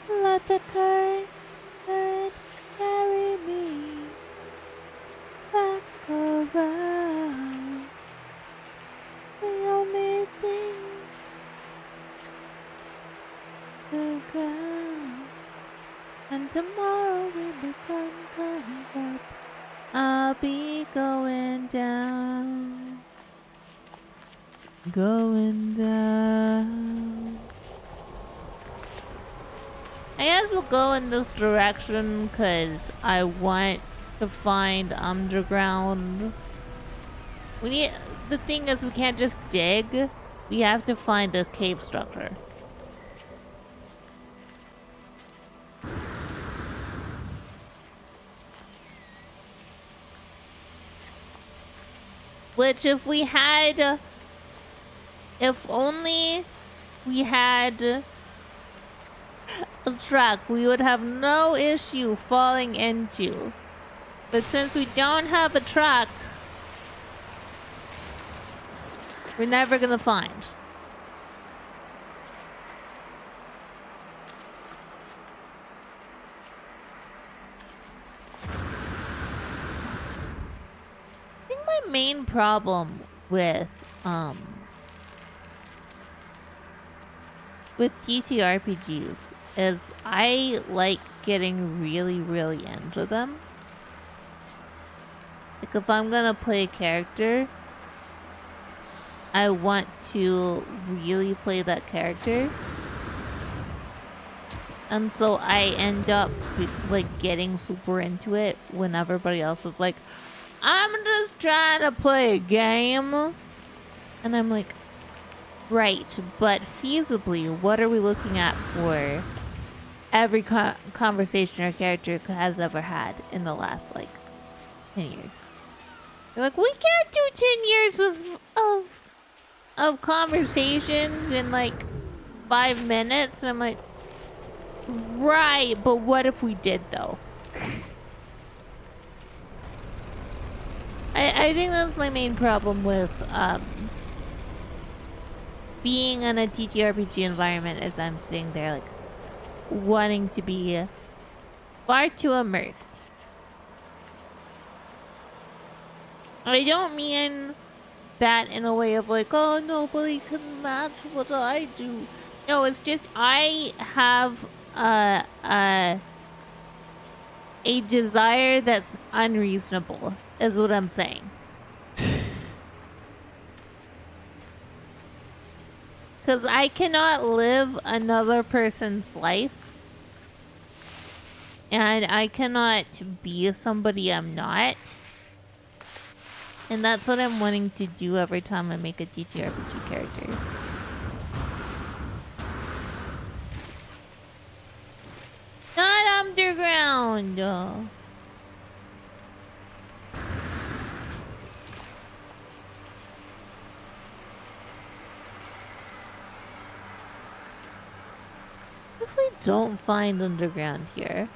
Let the current carry me back around. The only thing to ground. And tomorrow when the sun comes up, I'll be going down. Going down. I guess we'll go in this direction because I want to find underground. The thing is, we can't just dig. We have to find a cave structure. Which if only we had a truck, we would have no issue falling into. But since we don't have a truck, we're never gonna find. I think my main problem with TTRPGs is I like getting really, really into them. Like if I'm gonna play a character, I want to really play that character. And so I end up like getting super into it when everybody else is like, I'm just trying to play a game. And I'm like, right, but feasibly, what are we looking at for every conversation our character has ever had in the last, like, 10 years? They're like, we can't do 10 years of conversations in, like, 5 minutes. And I'm like, right, but what if we did, though? I think that's my main problem with, being in a TTRPG environment is I'm sitting there like wanting to be far too immersed. I don't mean that in a way of like, oh, nobody can match what I do. No, it's just I have a desire that's unreasonable, is what I'm saying. Because I cannot live another person's life. And I cannot be somebody I'm not. And that's what I'm wanting to do every time I make a TTRPG character. Not underground! If we don't find underground here?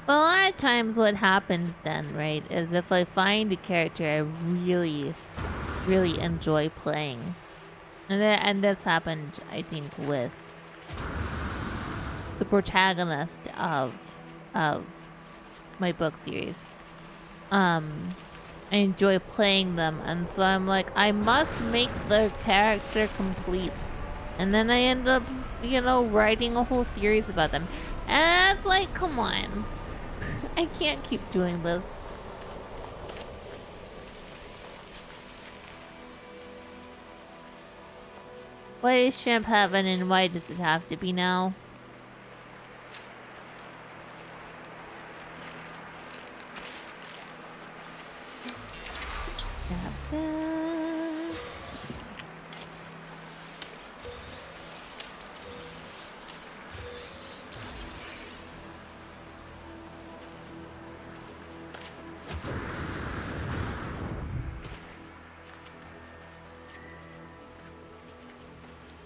Well, a lot of times what happens then, right, is if I find a character I really really enjoy playing. And this happened, I think, with the protagonist of my book series. I enjoy playing them, and so I'm like, I must make the character complete. And then I end up, you know, writing a whole series about them. And it's like, come on. I can't keep doing this. Why is Shrimp Heaven and why does it have to be now?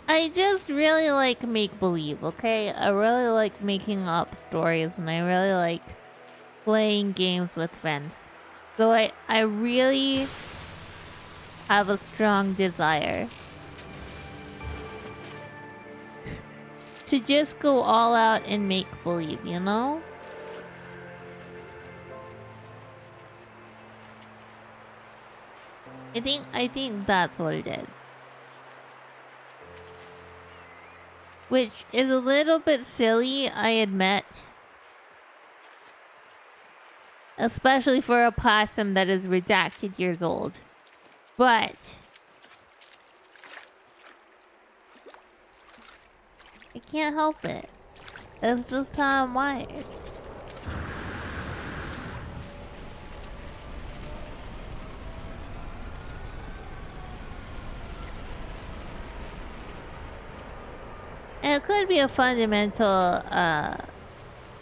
I just really like make-believe, okay? I really like making up stories, and I really like playing games with friends. So I really have a strong desire to just go all out and make-believe, you know? I think that's what it is. Which is a little bit silly, I admit. Especially for a possum that is redacted years old. But I can't help it. That's just how I'm wired. And it could be a fundamental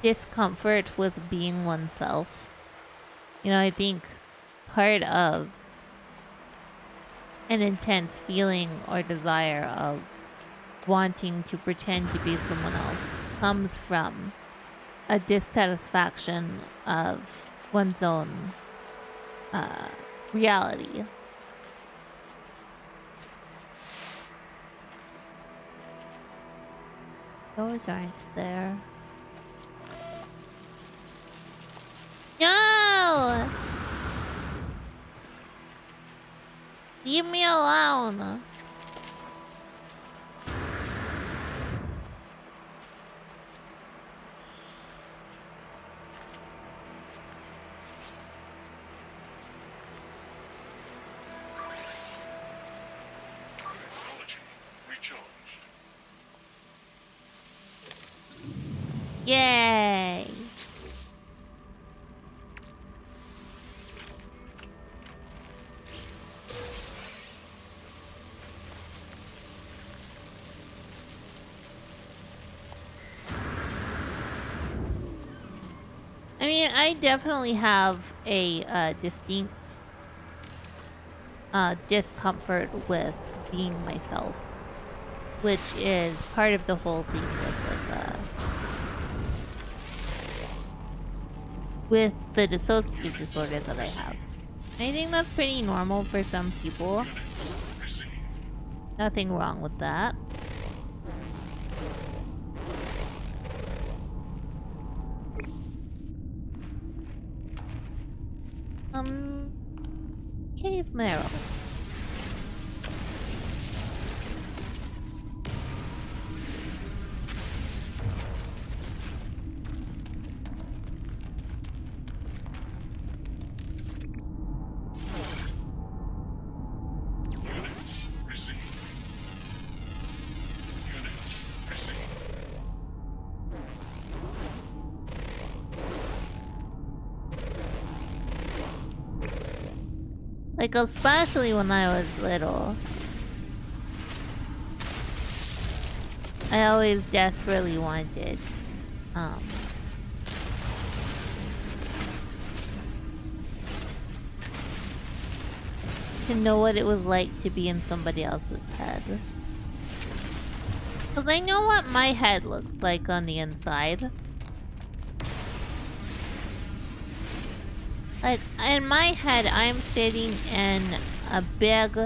discomfort with being oneself. You know, I think part of an intense feeling or desire of wanting to pretend to be someone else comes from a dissatisfaction of one's own reality. Those aren't there. No! Leave me alone. Technology recharged. Yay! I mean, I definitely have a distinct discomfort with being myself, which is part of the whole thing with the dissociative disorder that I have. I think that's pretty normal for some people. Received. Nothing wrong with that. Cave marrow. Units received. Units received. Like, especially when I was little. I always desperately wanted, to know what it was like to be in somebody else's head. Because I know what my head looks like on the inside. Like, in my head, I'm sitting in a big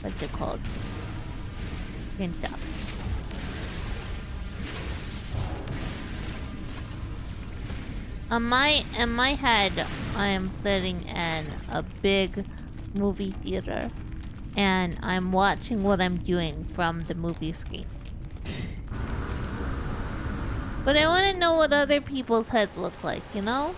what's it called? Green stuff. In my head, I am sitting in a big movie theater, and I'm watching what I'm doing from the movie screen. But I want to know what other people's heads look like, you know?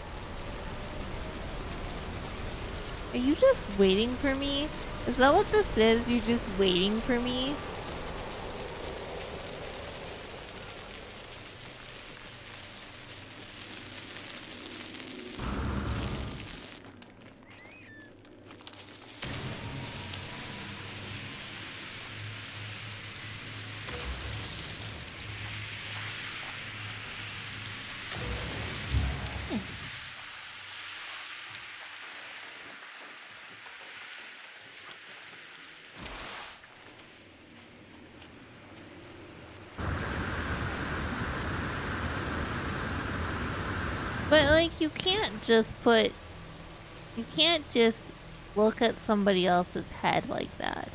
Are you just waiting for me? Is that what this is? You're just waiting for me? But, like, you can't just look at somebody else's head like that.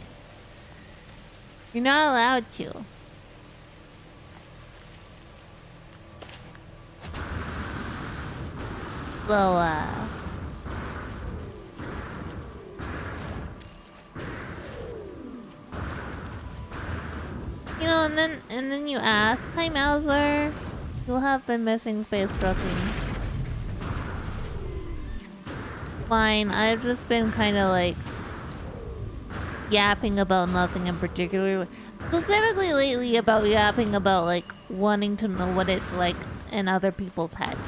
You're not allowed to. So, you know, and then you ask, "Hi, Mauser. You have been missing face trucking." Fine, I've just been kind of like yapping about nothing in particular. Specifically lately about yapping about like wanting to know what it's like in other people's heads.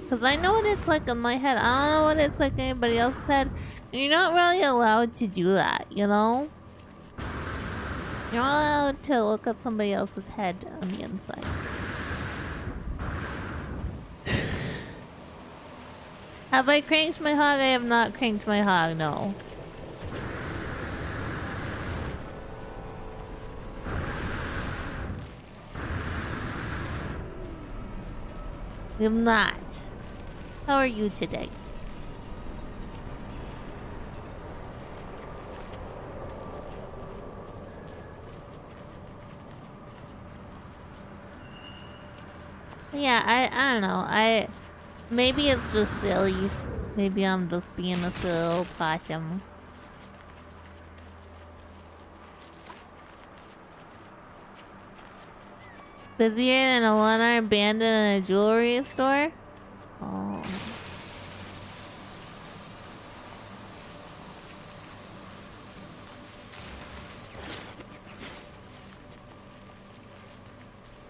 Because I know what it's like in my head. I don't know what it's like in anybody else's head. And you're not really allowed to do that, you know? You're not allowed to look at somebody else's head on the inside. Have I cranked my hog? I have not cranked my hog, no. We have not. How are you today? Yeah, I don't know. Maybe it's just silly. Maybe I'm just being a silly little possum. Busier than a one-armed bandit in a jewelry store? Oh.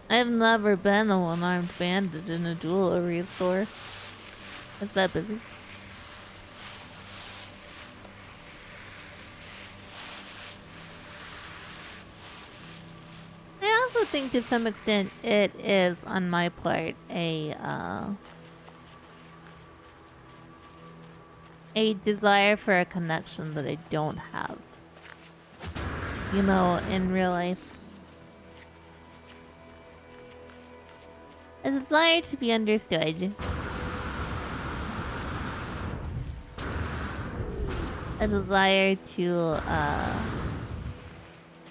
I've never been a one-armed bandit in a jewelry store. Is that busy? I also think to some extent it is on my part a desire for a connection that I don't have. You know, in real life. A desire to be understood. A desire to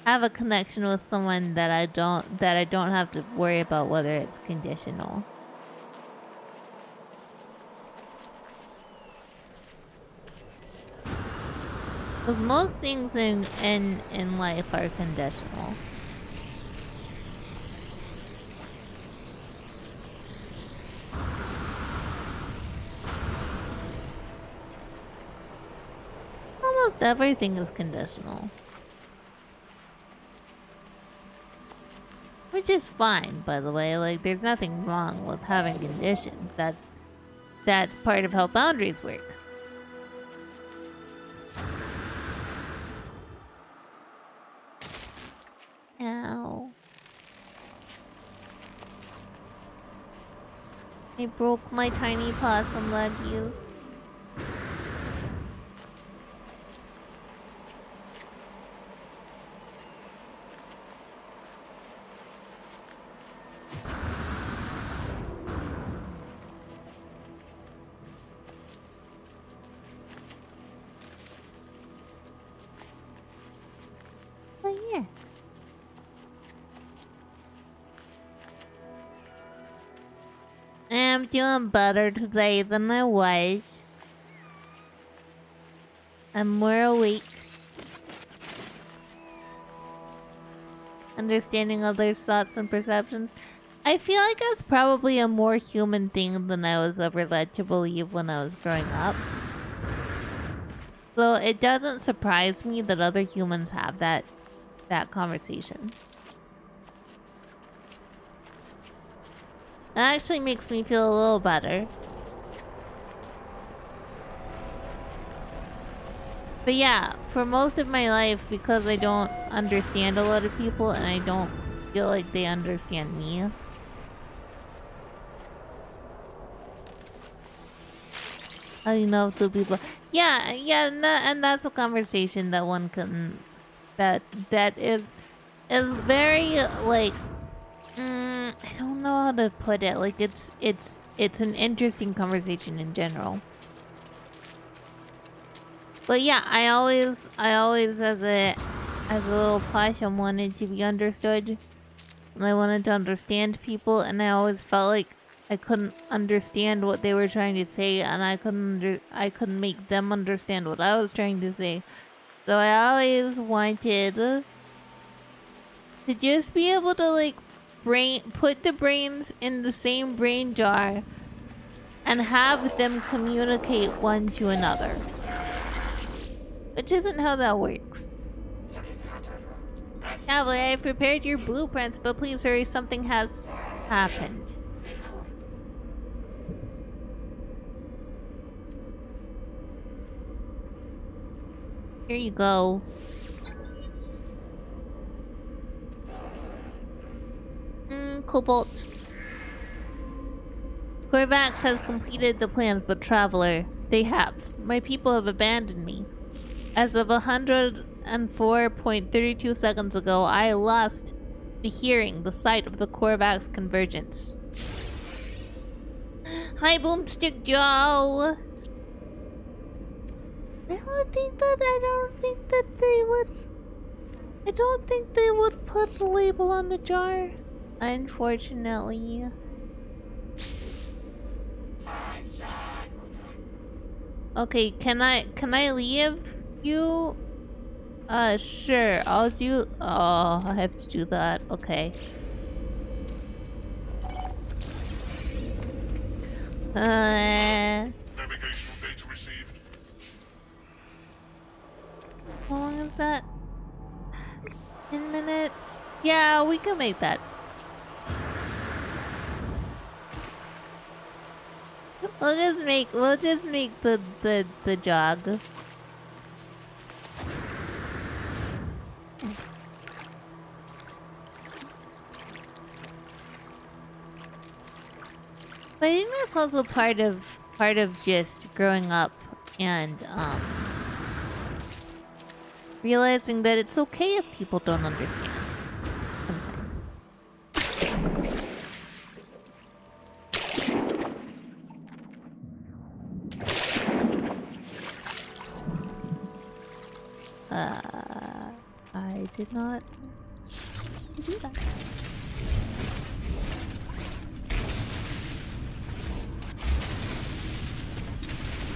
have a connection with someone that I don't have to worry about whether it's conditional. Because most things in life are conditional. Almost everything is conditional. Which is fine, by the way. Like, there's nothing wrong with having conditions. That's part of how boundaries work. Ow. I broke my tiny possum leggies. Yeah. I'm doing better today than I was. I'm more awake. Understanding others' thoughts and perceptions. I feel like it's probably a more human thing than I was ever led to believe when I was growing up. So it doesn't surprise me that other humans have that conversation. That actually makes me feel a little better. But yeah, for most of my life, because I don't understand a lot of people and I don't feel like they understand me. How do you know if two people? Yeah, and that's a conversation that one can, that is very like, I don't know how to put it. Like it's an interesting conversation in general. But yeah, I always as a little possum wanted to be understood. And I wanted to understand people, and I always felt like I couldn't understand what they were trying to say, and I couldn't make them understand what I was trying to say. So I always wanted to just be able to like put the brains in the same brain jar and have them communicate one to another. Which isn't how that works. Traveler, I have prepared your blueprints, but please hurry, something has happened. Here you go. Cobalt. Corvax has completed the plans, but Traveler, they have. My people have abandoned me. As of 104.32 seconds ago, I lost the hearing, the sight of the Corvax convergence. Hi, Boomstick Joe! I don't think they would put a label on the jar. Unfortunately. Okay, can I leave you? Sure. I'll do. Oh, I have to do that. Okay. Navigational data received. How long is that? 10 minutes? Yeah, we can make that. We'll just make the jog. But I think that's also part of just growing up and realizing that it's okay if people don't understand sometimes. I did not do that.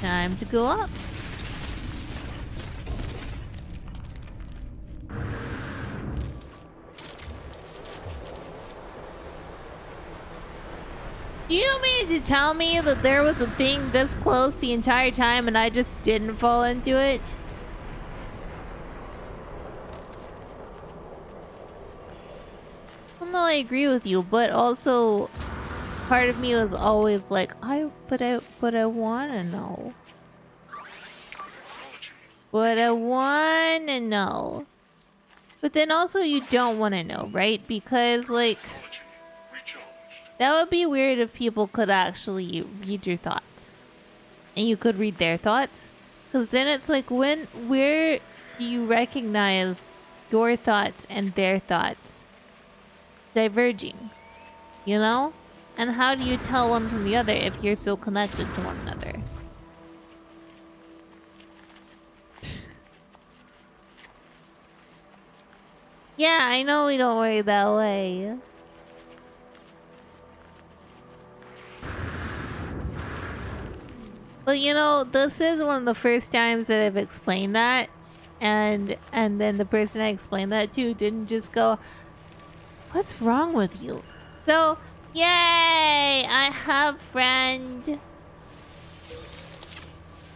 Time to go up. You mean to tell me that there was a thing this close the entire time and I just didn't fall into it? Well, no, I agree with you, but also part of me was always like, but I wanna know. But I wanna know. But then also you don't wanna know, right? Because like, that would be weird if people could actually read your thoughts. And you could read their thoughts. Because then it's like, where do you recognize your thoughts and their thoughts diverging? You know? And how do you tell one from the other if you're so connected to one another? Yeah, I know we don't work that way. But you know, this is one of the first times that I've explained that. And then the person I explained that to didn't just go, "What's wrong with you?" So, yay! I have a friend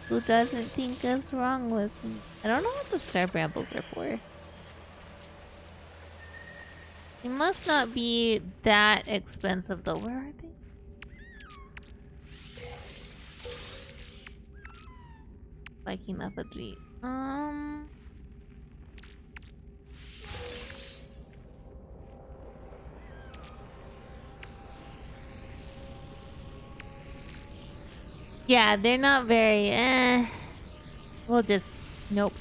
who doesn't think that's wrong with me. I don't know what the star brambles are for. They must not be that expensive though. Where are they? Spiking up a tree. Yeah, they're not very, We'll just, nope.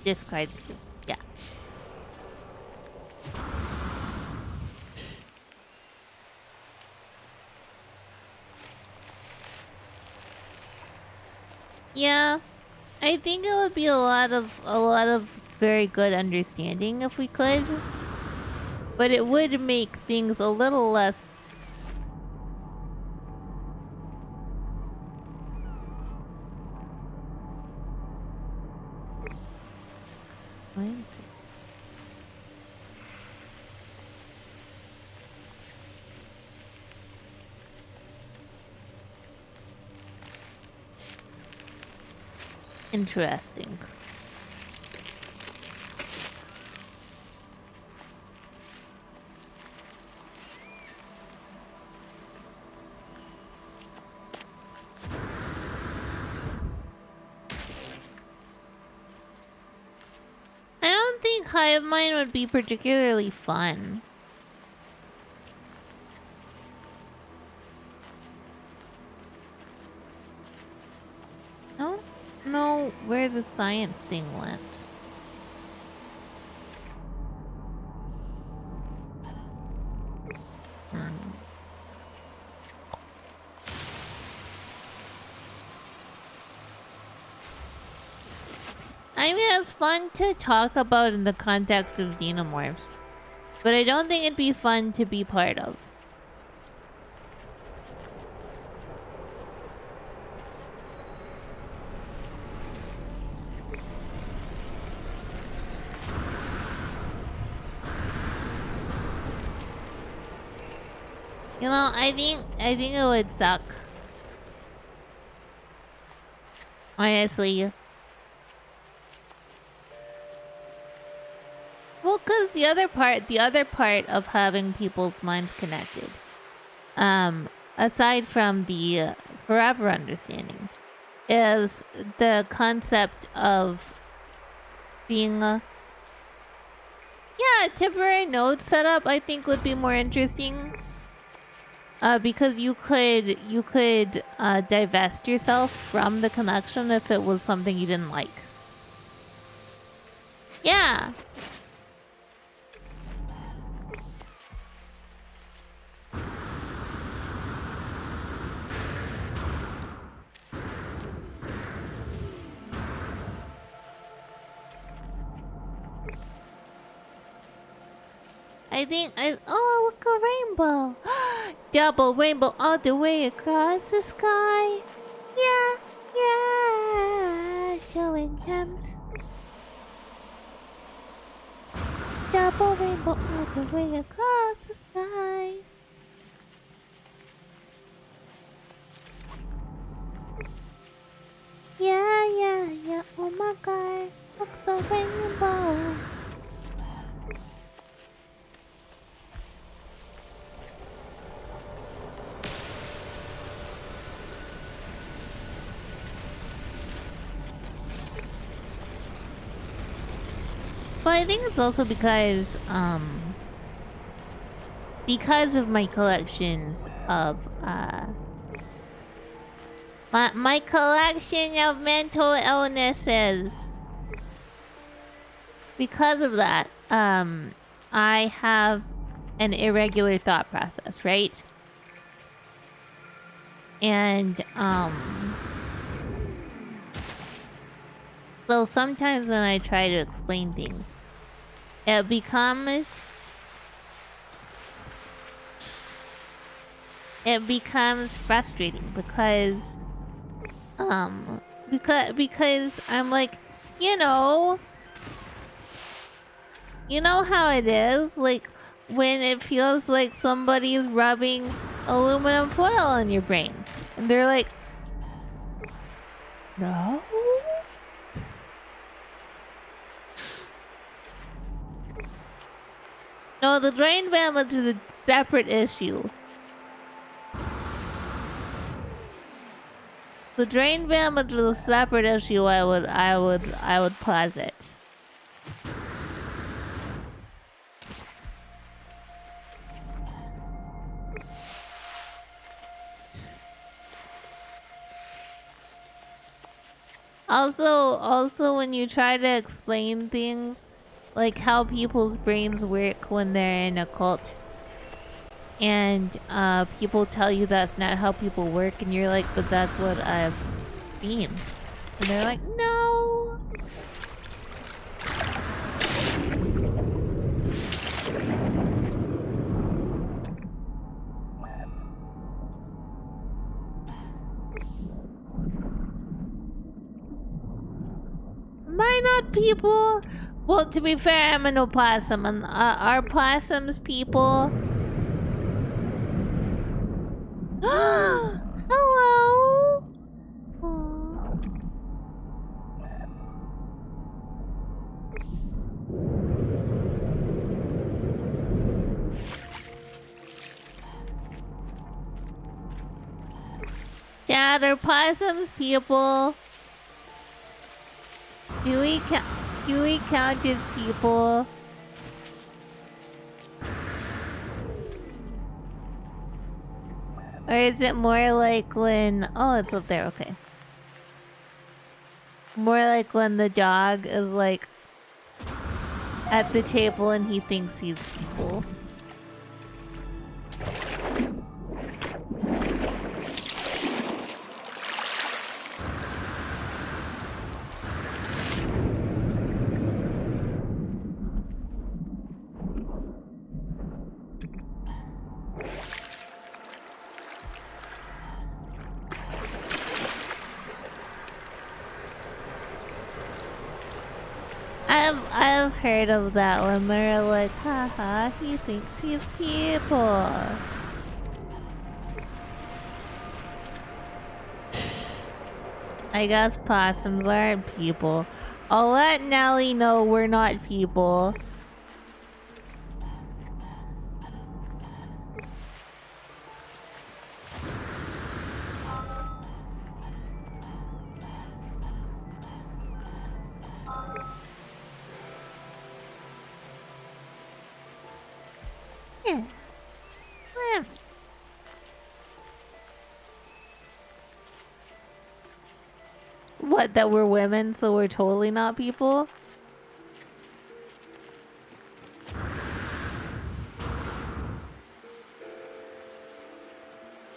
Discard two. Yeah. Yeah. I think it would be a lot of very good understanding if we could. But it would make things a little less. Why is it? Interesting. I don't think Hive Mind would be particularly fun. I don't know where the science thing went. I mean, it's fun to talk about in the context of xenomorphs, but I don't think it'd be fun to be part of. You know, I think it would suck. Honestly. Well, cause the other part of having people's minds connected, aside from the forever understanding, is the concept of being a temporary node setup. I think would be more interesting. Because you could divest yourself from the connection if it was something you didn't like. Yeah. Oh, look, a rainbow. Double rainbow all the way across the sky. Yeah. Showing gems. Double rainbow all the way across the sky. Yeah. Oh my god. Look, the rainbow. But I think it's also because of my collections of my collection of mental illnesses. Because of that, I have an irregular thought process, right? And so sometimes when I try to explain things, it becomes frustrating because I'm like, you know how it is, like when it feels like somebody's rubbing aluminum foil on your brain and they're like, no. No, the drain damage is a separate issue. The drain damage is a separate issue. I would posit. Also, when you try to explain things, like how people's brains work when they're in a cult, and people tell you that's not how people work, and you're like, but that's what I've seen. And they're like, no. Am I not people? Well, to be fair, I'm an opossum, and are possums people? Hello. Aw. Dad, are possums people? Do we count as people? Or is it more like when... Oh, it's up there, okay. More like when the dog is like at the table and he thinks he's people. I've heard of that one. They're like, haha, he thinks he's people. I guess possums aren't people. I'll let Nelly know we're not people. Yeah. Whatever. What, that we're women, so we're totally not people?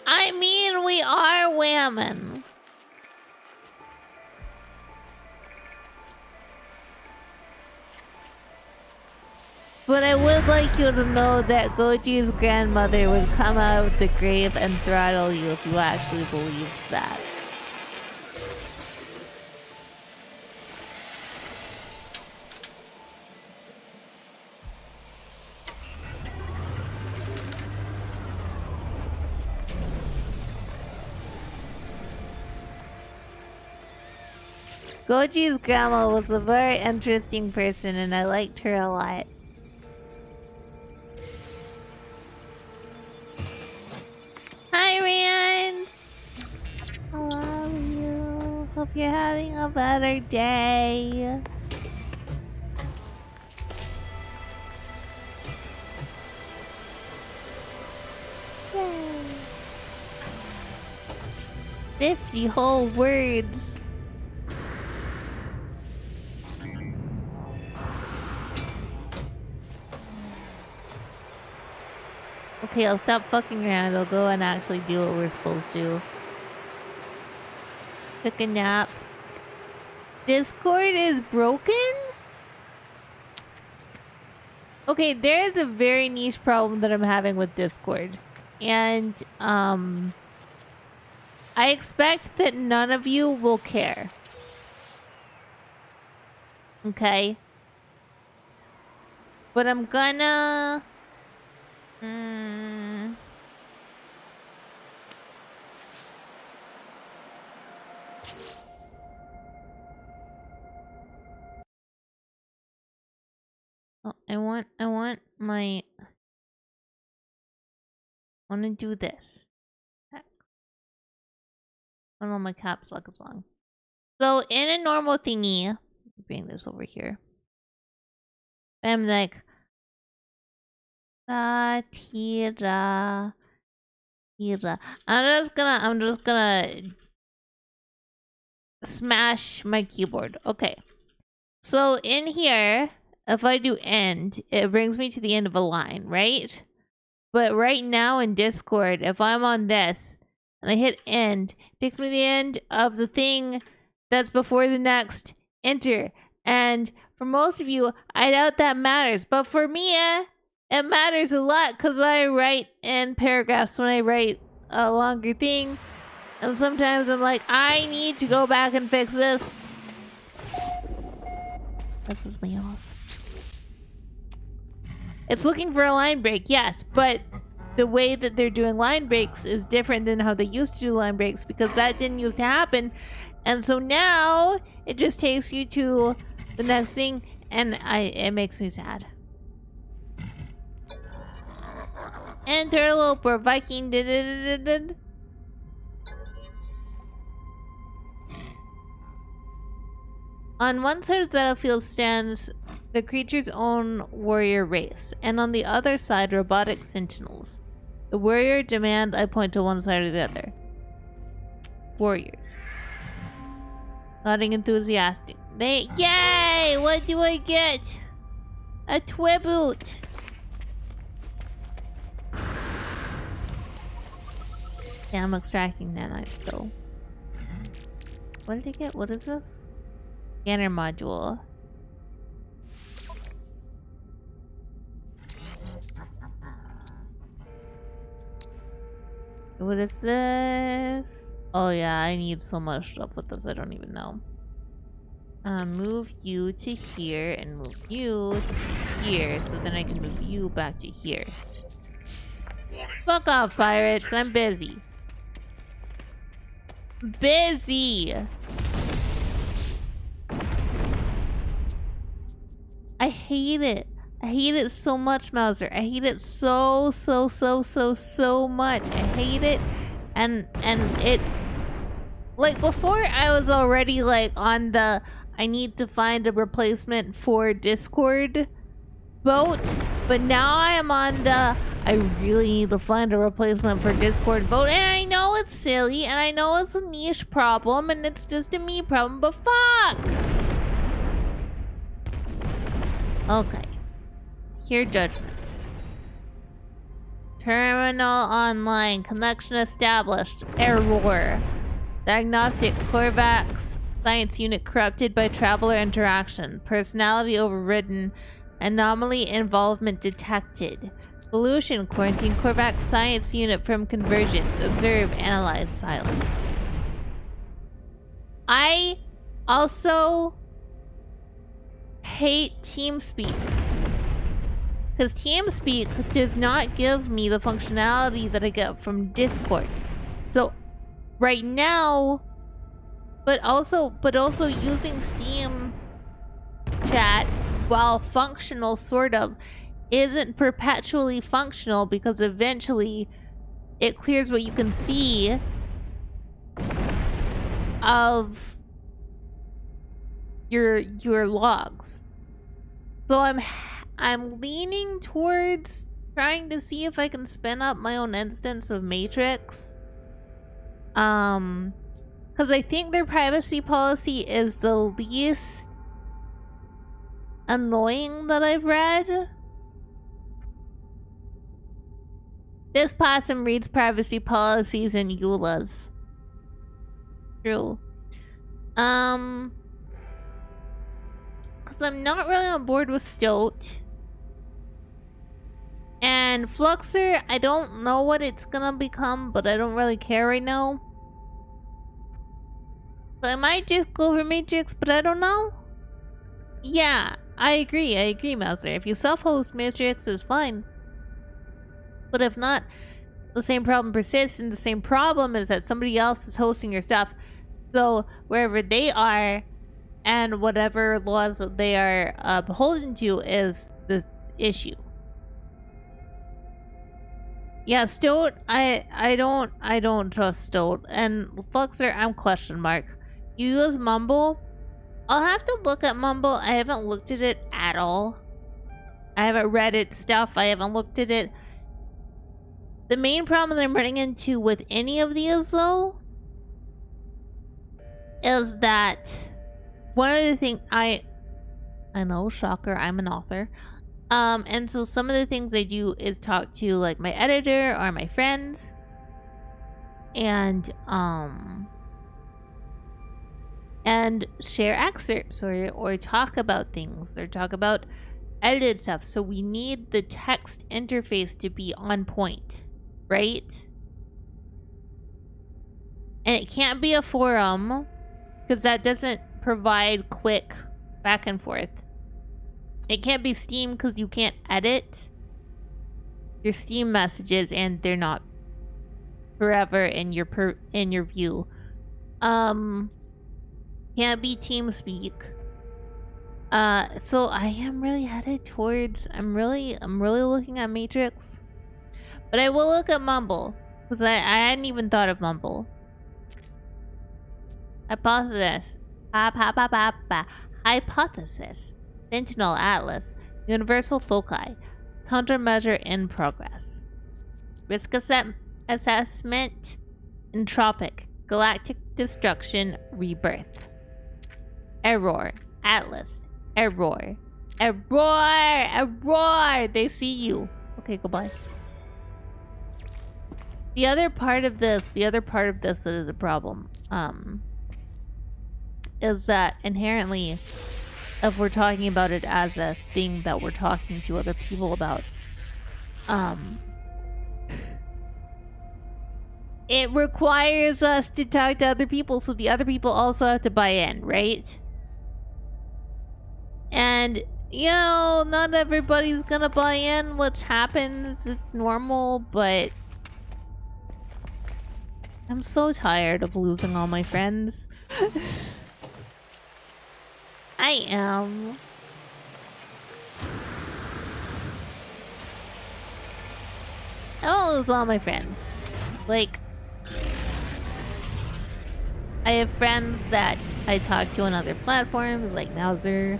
I mean, we are women. But I would like you to know that Goji's grandmother would come out of the grave and throttle you if you actually believed that. Goji's grandma was a very interesting person and I liked her a lot. Hi, Rans! I love you. Hope you're having a better day. Yay. 50 whole words. Okay, I'll stop fucking around. I'll go and actually do what we're supposed to. Took a nap. Discord is broken? Okay, there is a very niche problem that I'm having with Discord. And I expect that none of you will care. Okay? But I'm gonna... Oh, I want my... I want to do this. I don't know my caps lock is long. So in a normal thingy, bring this over here. I'm like, Tira. I'm just gonna smash my keyboard. Okay. So in here, if I do end, it brings me to the end of a line, right? But right now in Discord, if I'm on this and I hit end, it takes me to the end of the thing that's before the next enter. And for most of you, I doubt that matters. But for me, it matters a lot because I write in paragraphs when I write a longer thing. And sometimes I'm like, I need to go back and fix this. This is me off. It's looking for a line break, yes, but the way that they're doing line breaks is different than how they used to do line breaks because that didn't used to happen. And so now it just takes you to the next thing and it makes me sad. Interloper Viking did. On one side of the battlefield stands the creature's own warrior race, and on the other side robotic sentinels. The warrior demand I point to one side or the other. Warriors. Nodding enthusiastic. Yay! What do I get? A Twiboot! Yeah, I'm extracting nanites though. What did I get? What is this? Scanner module. What is this? Oh yeah, I need so much stuff with this, I don't even know. Move you to here and move you to here, so then I can move you back to here. Fuck off, pirates, I'm busy. Busy! I hate it. I hate it so much, Mauser. I hate it so much. I hate it. And it... Like, before I was already, like, on the... I need to find a replacement for Discord boat. But now I am on the... I really need to find a replacement for Discord boat. And I know it's silly. And I know it's a niche problem. And it's just a me problem. But fuck! Okay. Hear judgment. Terminal online. Connection established. Error. Diagnostic Corvax. Science unit corrupted by traveler interaction. Personality overridden. Anomaly involvement detected. Solution. Quarantine Corvax science unit from convergence. Observe. Analyze. Silence. I also hate TeamSpeak. Because TeamSpeak does not give me the functionality that I get from Discord. So right now, but also using Steam chat, while functional sort of, isn't perpetually functional because eventually it clears what you can see of your logs. So I'm leaning towards trying to see if I can spin up my own instance of Matrix. Because I think their privacy policy is the least annoying that I've read. This possum reads privacy policies in EULAs. True. Because I'm not really on board with Stoat. And Fluxer, I don't know what it's gonna become, but I don't really care right now. So I might just go for Matrix, but I don't know. Yeah, I agree, Mouser. If you self-host, Matrix is fine. But if not, the same problem persists, and the same problem is that somebody else is hosting your stuff. So wherever they are, and whatever laws they are beholden to is the issue. Yeah, Stoat, I don't trust Stoat. And Fluxer, I'm question mark. You use Mumble? I'll have to look at Mumble. I haven't looked at it at all. I haven't read its stuff. I haven't looked at it. The main problem that I'm running into with any of these, though, is that one of the things I know, shocker, I'm an author. And so some of the things I do is talk to like my editor or my friends, and share excerpts or talk about things or talk about edited stuff. So we need the text interface to be on point, right? And it can't be a forum because that doesn't provide quick back and forth. It can't be Steam because you can't edit your Steam messages and they're not forever in your view. Can't be TeamSpeak. So I am really headed towards. I'm really looking at Matrix, but I will look at Mumble because I hadn't even thought of Mumble. Hypothesis. Hypothesis. Sentinel Atlas. Universal foci. Countermeasure in progress. Risk assessment. Entropic. Galactic destruction. Rebirth. Error. Atlas. Error. Error! They see you. Okay, goodbye. The other part of this that is a problem, is that inherently, if we're talking about it as a thing that we're talking to other people about, it requires us to talk to other people, so the other people also have to buy in, right? And, you know, not everybody's gonna buy in, which happens, it's normal, but I'm so tired of losing all my friends. I am. I don't lose all my friends. Like, I have friends that I talk to on other platforms, like Mouser.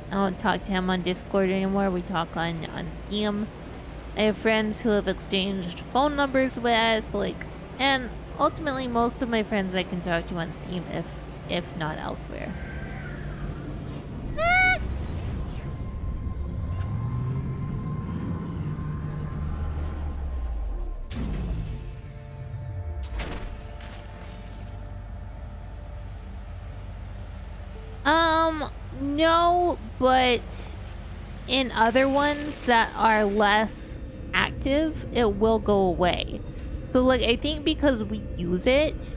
I don't talk to him on Discord anymore. We talk on Steam. I have friends who have exchanged phone numbers with, like, and ultimately most of my friends I can talk to on Steam, if not elsewhere. No, but in other ones that are less active, it will go away. So, like, I think because we use it,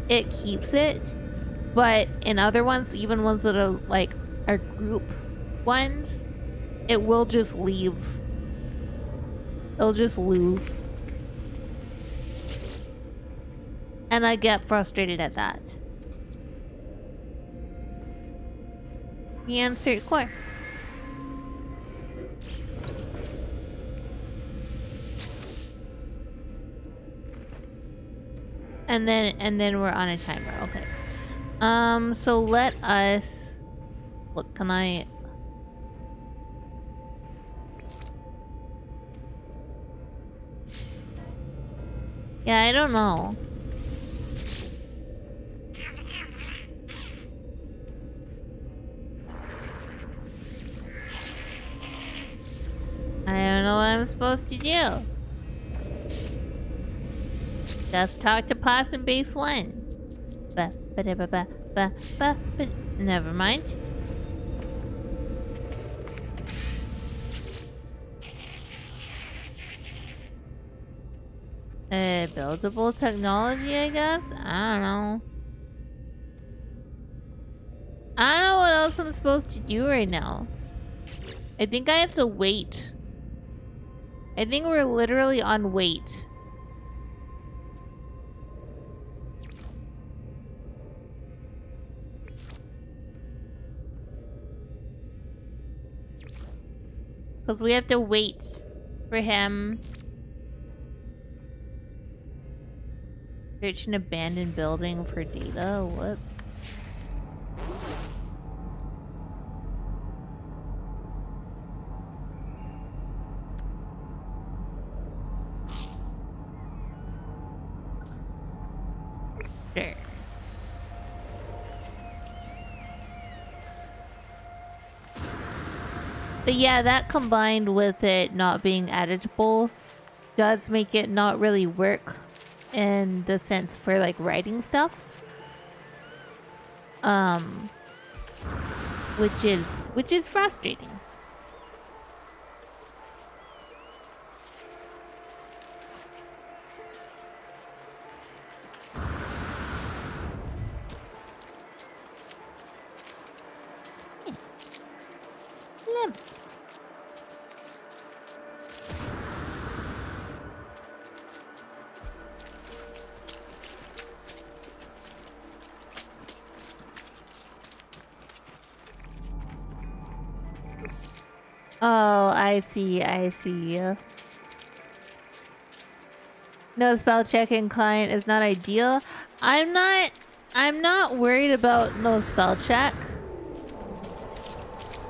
it keeps it. But in other ones, even ones that are, like, our group ones, it will just leave. It'll just lose. And I get frustrated at that. The insert core. And then we're on a timer. Okay. So let us look. Can I? Yeah, I don't know. I don't know what I'm supposed to do. Just talk to Possum base 1. Never mind. Buildable technology, I guess? I don't know. I don't know what else I'm supposed to do right now. I think I have to wait. I think we're literally on wait. Because we have to wait for him. Search an abandoned building for data? What? Sure. But yeah, that combined with it not being editable does make it not really work in the sense for like writing stuff. Which is frustrating. Limp. Oh, I see, I see. No spell checking client is not ideal. I'm not worried about no spell check.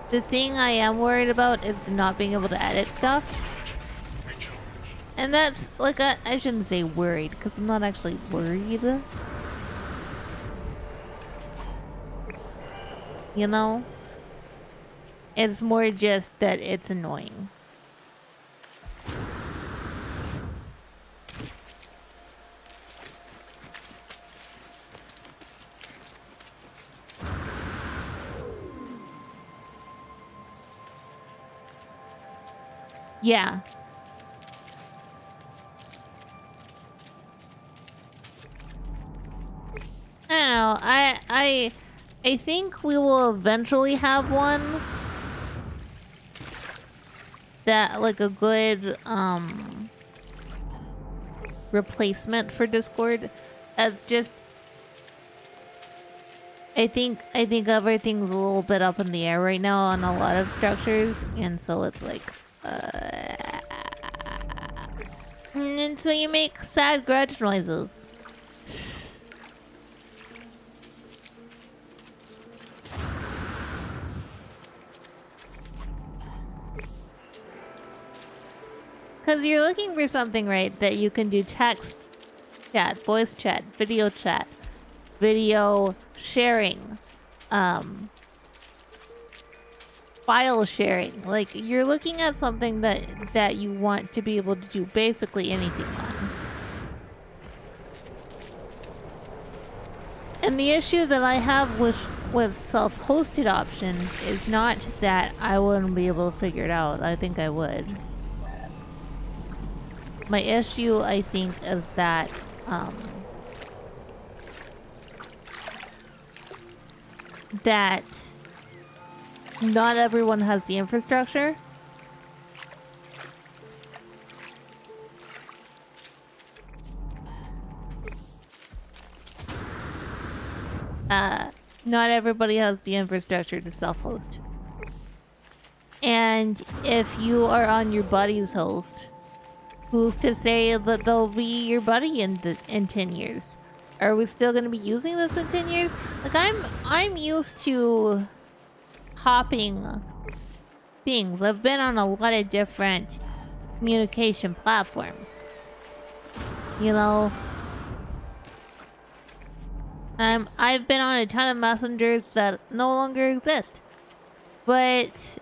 The thing I am worried about is not being able to edit stuff. And that's like I shouldn't say worried because I'm not actually worried. You know? It's more just that it's annoying. Yeah. I don't know. I think we will eventually have one that like a good replacement for Discord. As just I think everything's a little bit up in the air right now on a lot of structures, and so it's like and so you make sad grudge noises. Because you're looking for something, right, that you can do text chat, voice chat, video sharing, file sharing. Like, you're looking at something that you want to be able to do basically anything on. And the issue that I have with self-hosted options is not that I wouldn't be able to figure it out. I think I would. My issue, I think, is that that not everyone has the infrastructure. Not everybody has the infrastructure to self-host. And if you are on your buddy's host, who's to say that they'll be your buddy in 10 years? Are we still going to be using this in 10 years? Like, I'm used to hopping things. I've been on a lot of different communication platforms. You know? I've been on a ton of messengers that no longer exist. But,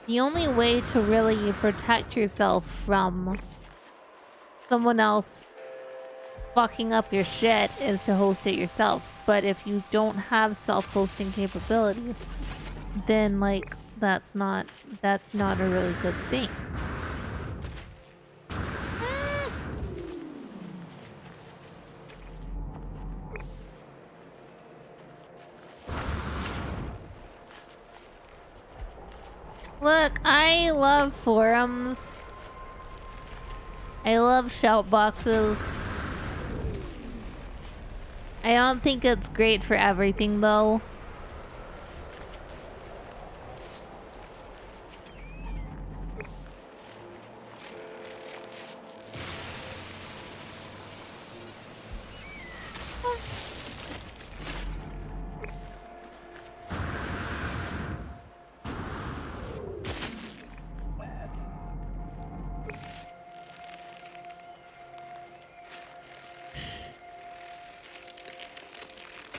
the only way to really protect yourself from someone else fucking up your shit is to host it yourself. But if you don't have self-hosting capabilities, then like that's not a really good thing. Look, I love forums. I love shout boxes. I don't think it's great for everything though.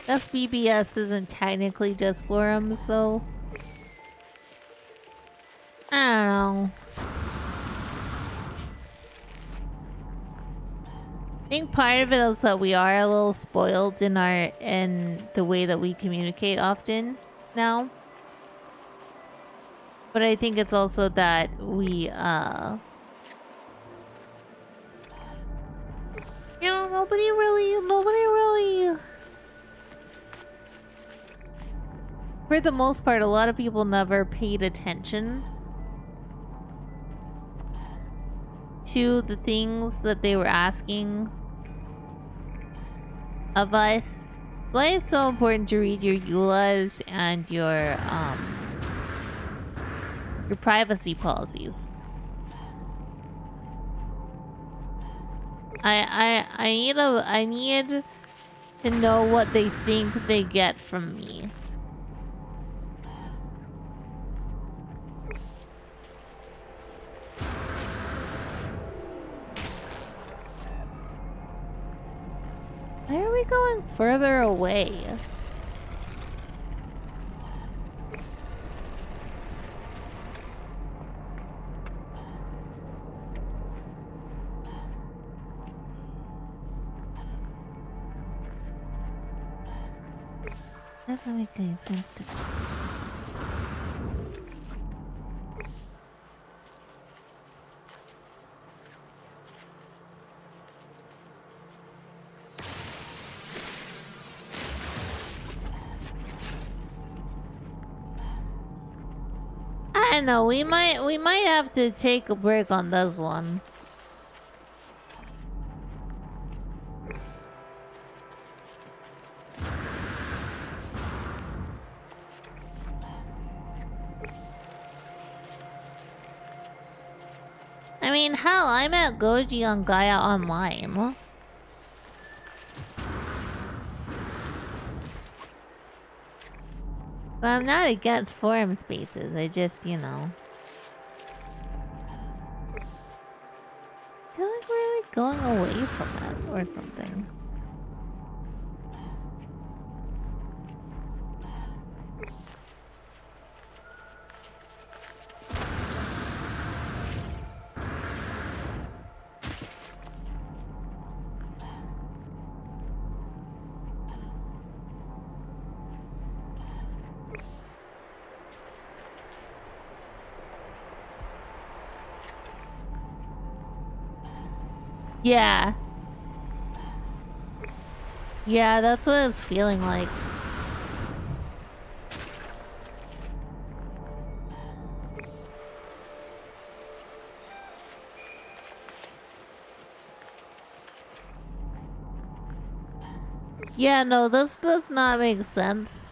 SBBS isn't technically just forums, so I don't know. I think part of it is that we are a little spoiled in the way that we communicate often now. But I think it's also that we you know, nobody really for the most part, a lot of people never paid attention to the things that they were asking of us. Why it's so important to read your EULAs and your privacy policies. I need to know what they think they get from me. Why are we going further away? Doesn't make any sense to me. I don't know, we might have to take a break on this one. I mean, hell, I met Goji on Gaia Online. But I'm not against forum spaces, I just, you know. I feel like we're like going away from it or something. Yeah. Yeah, that's what it's feeling like. Yeah, no, this does not make sense.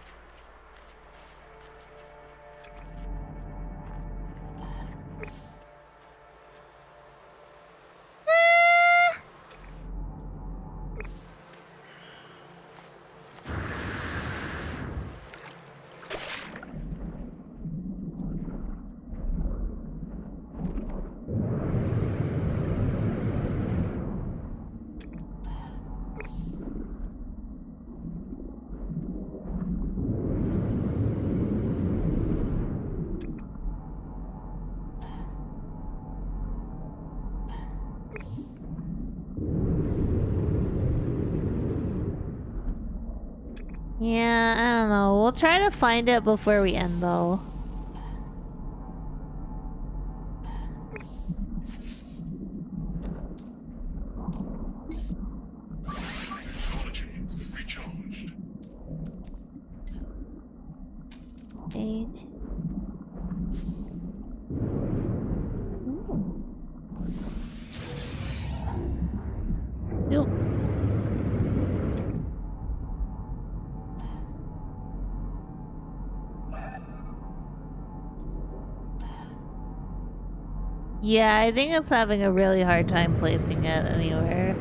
Yeah, I don't know. We'll try to find it before we end, though. Technology recharged. 8. Yeah, I think it's having a really hard time placing it anywhere.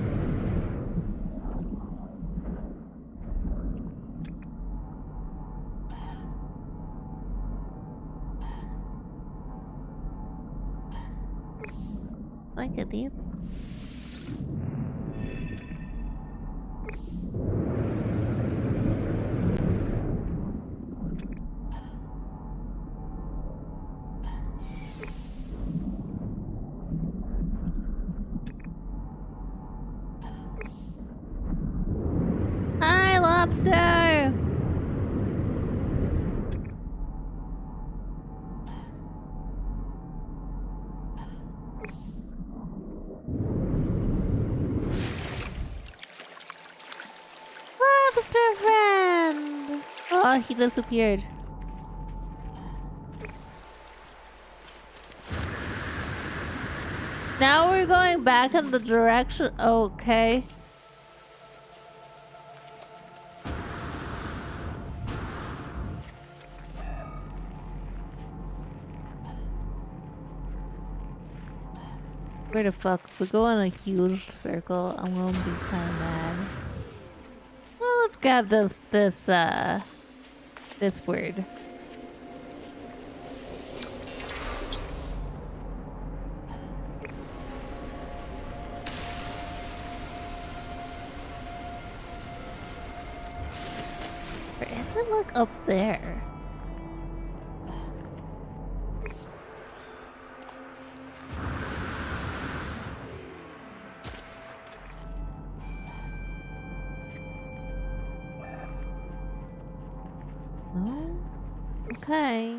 I get these. Hi, lobster! Lobster friend! Oh, he disappeared. Now we're going back in the direction. Okay. Where the fuck? If we go in a huge circle, I'm gonna be kind of mad. Well, let's grab this word. Or is it like up there? Oh, okay.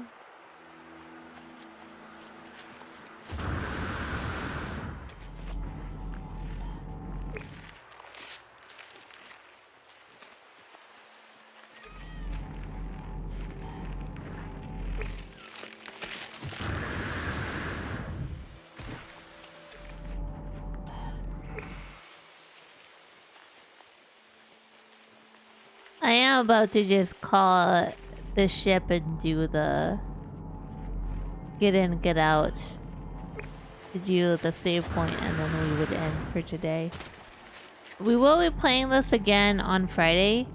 I am about to just call the ship and do the get in, get out. To do the save point, and then we would end for today. We will be playing this again on Friday.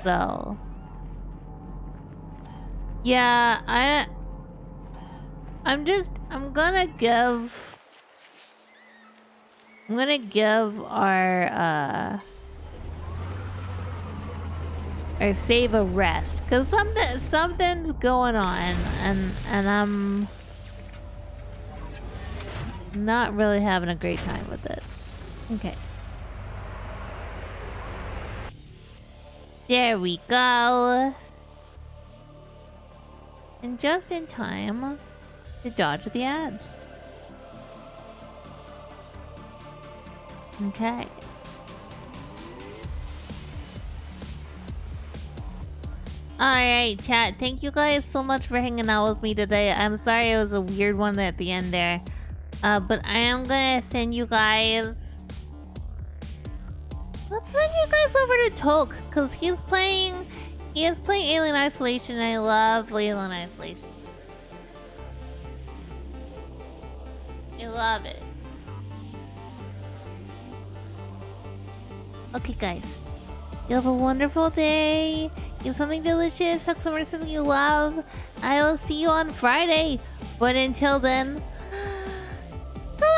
So yeah, I'm gonna give our save a rest, cause something's going on, and I'm not really having a great time with it. Okay. There we go. And just in time to dodge the ads. Okay. Alright, chat. Thank you guys so much for hanging out with me today. I'm sorry it was a weird one at the end there. But I am gonna send you guys... Let's send you guys over to Tolk, because he is playing Alien Isolation, and I love Alien Isolation. I love it. Okay, guys. You have a wonderful day. Eat something delicious. Hug someone or something you love. I will see you on Friday. But until then... Goodbye!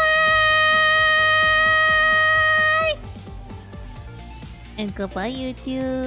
And goodbye, YouTube.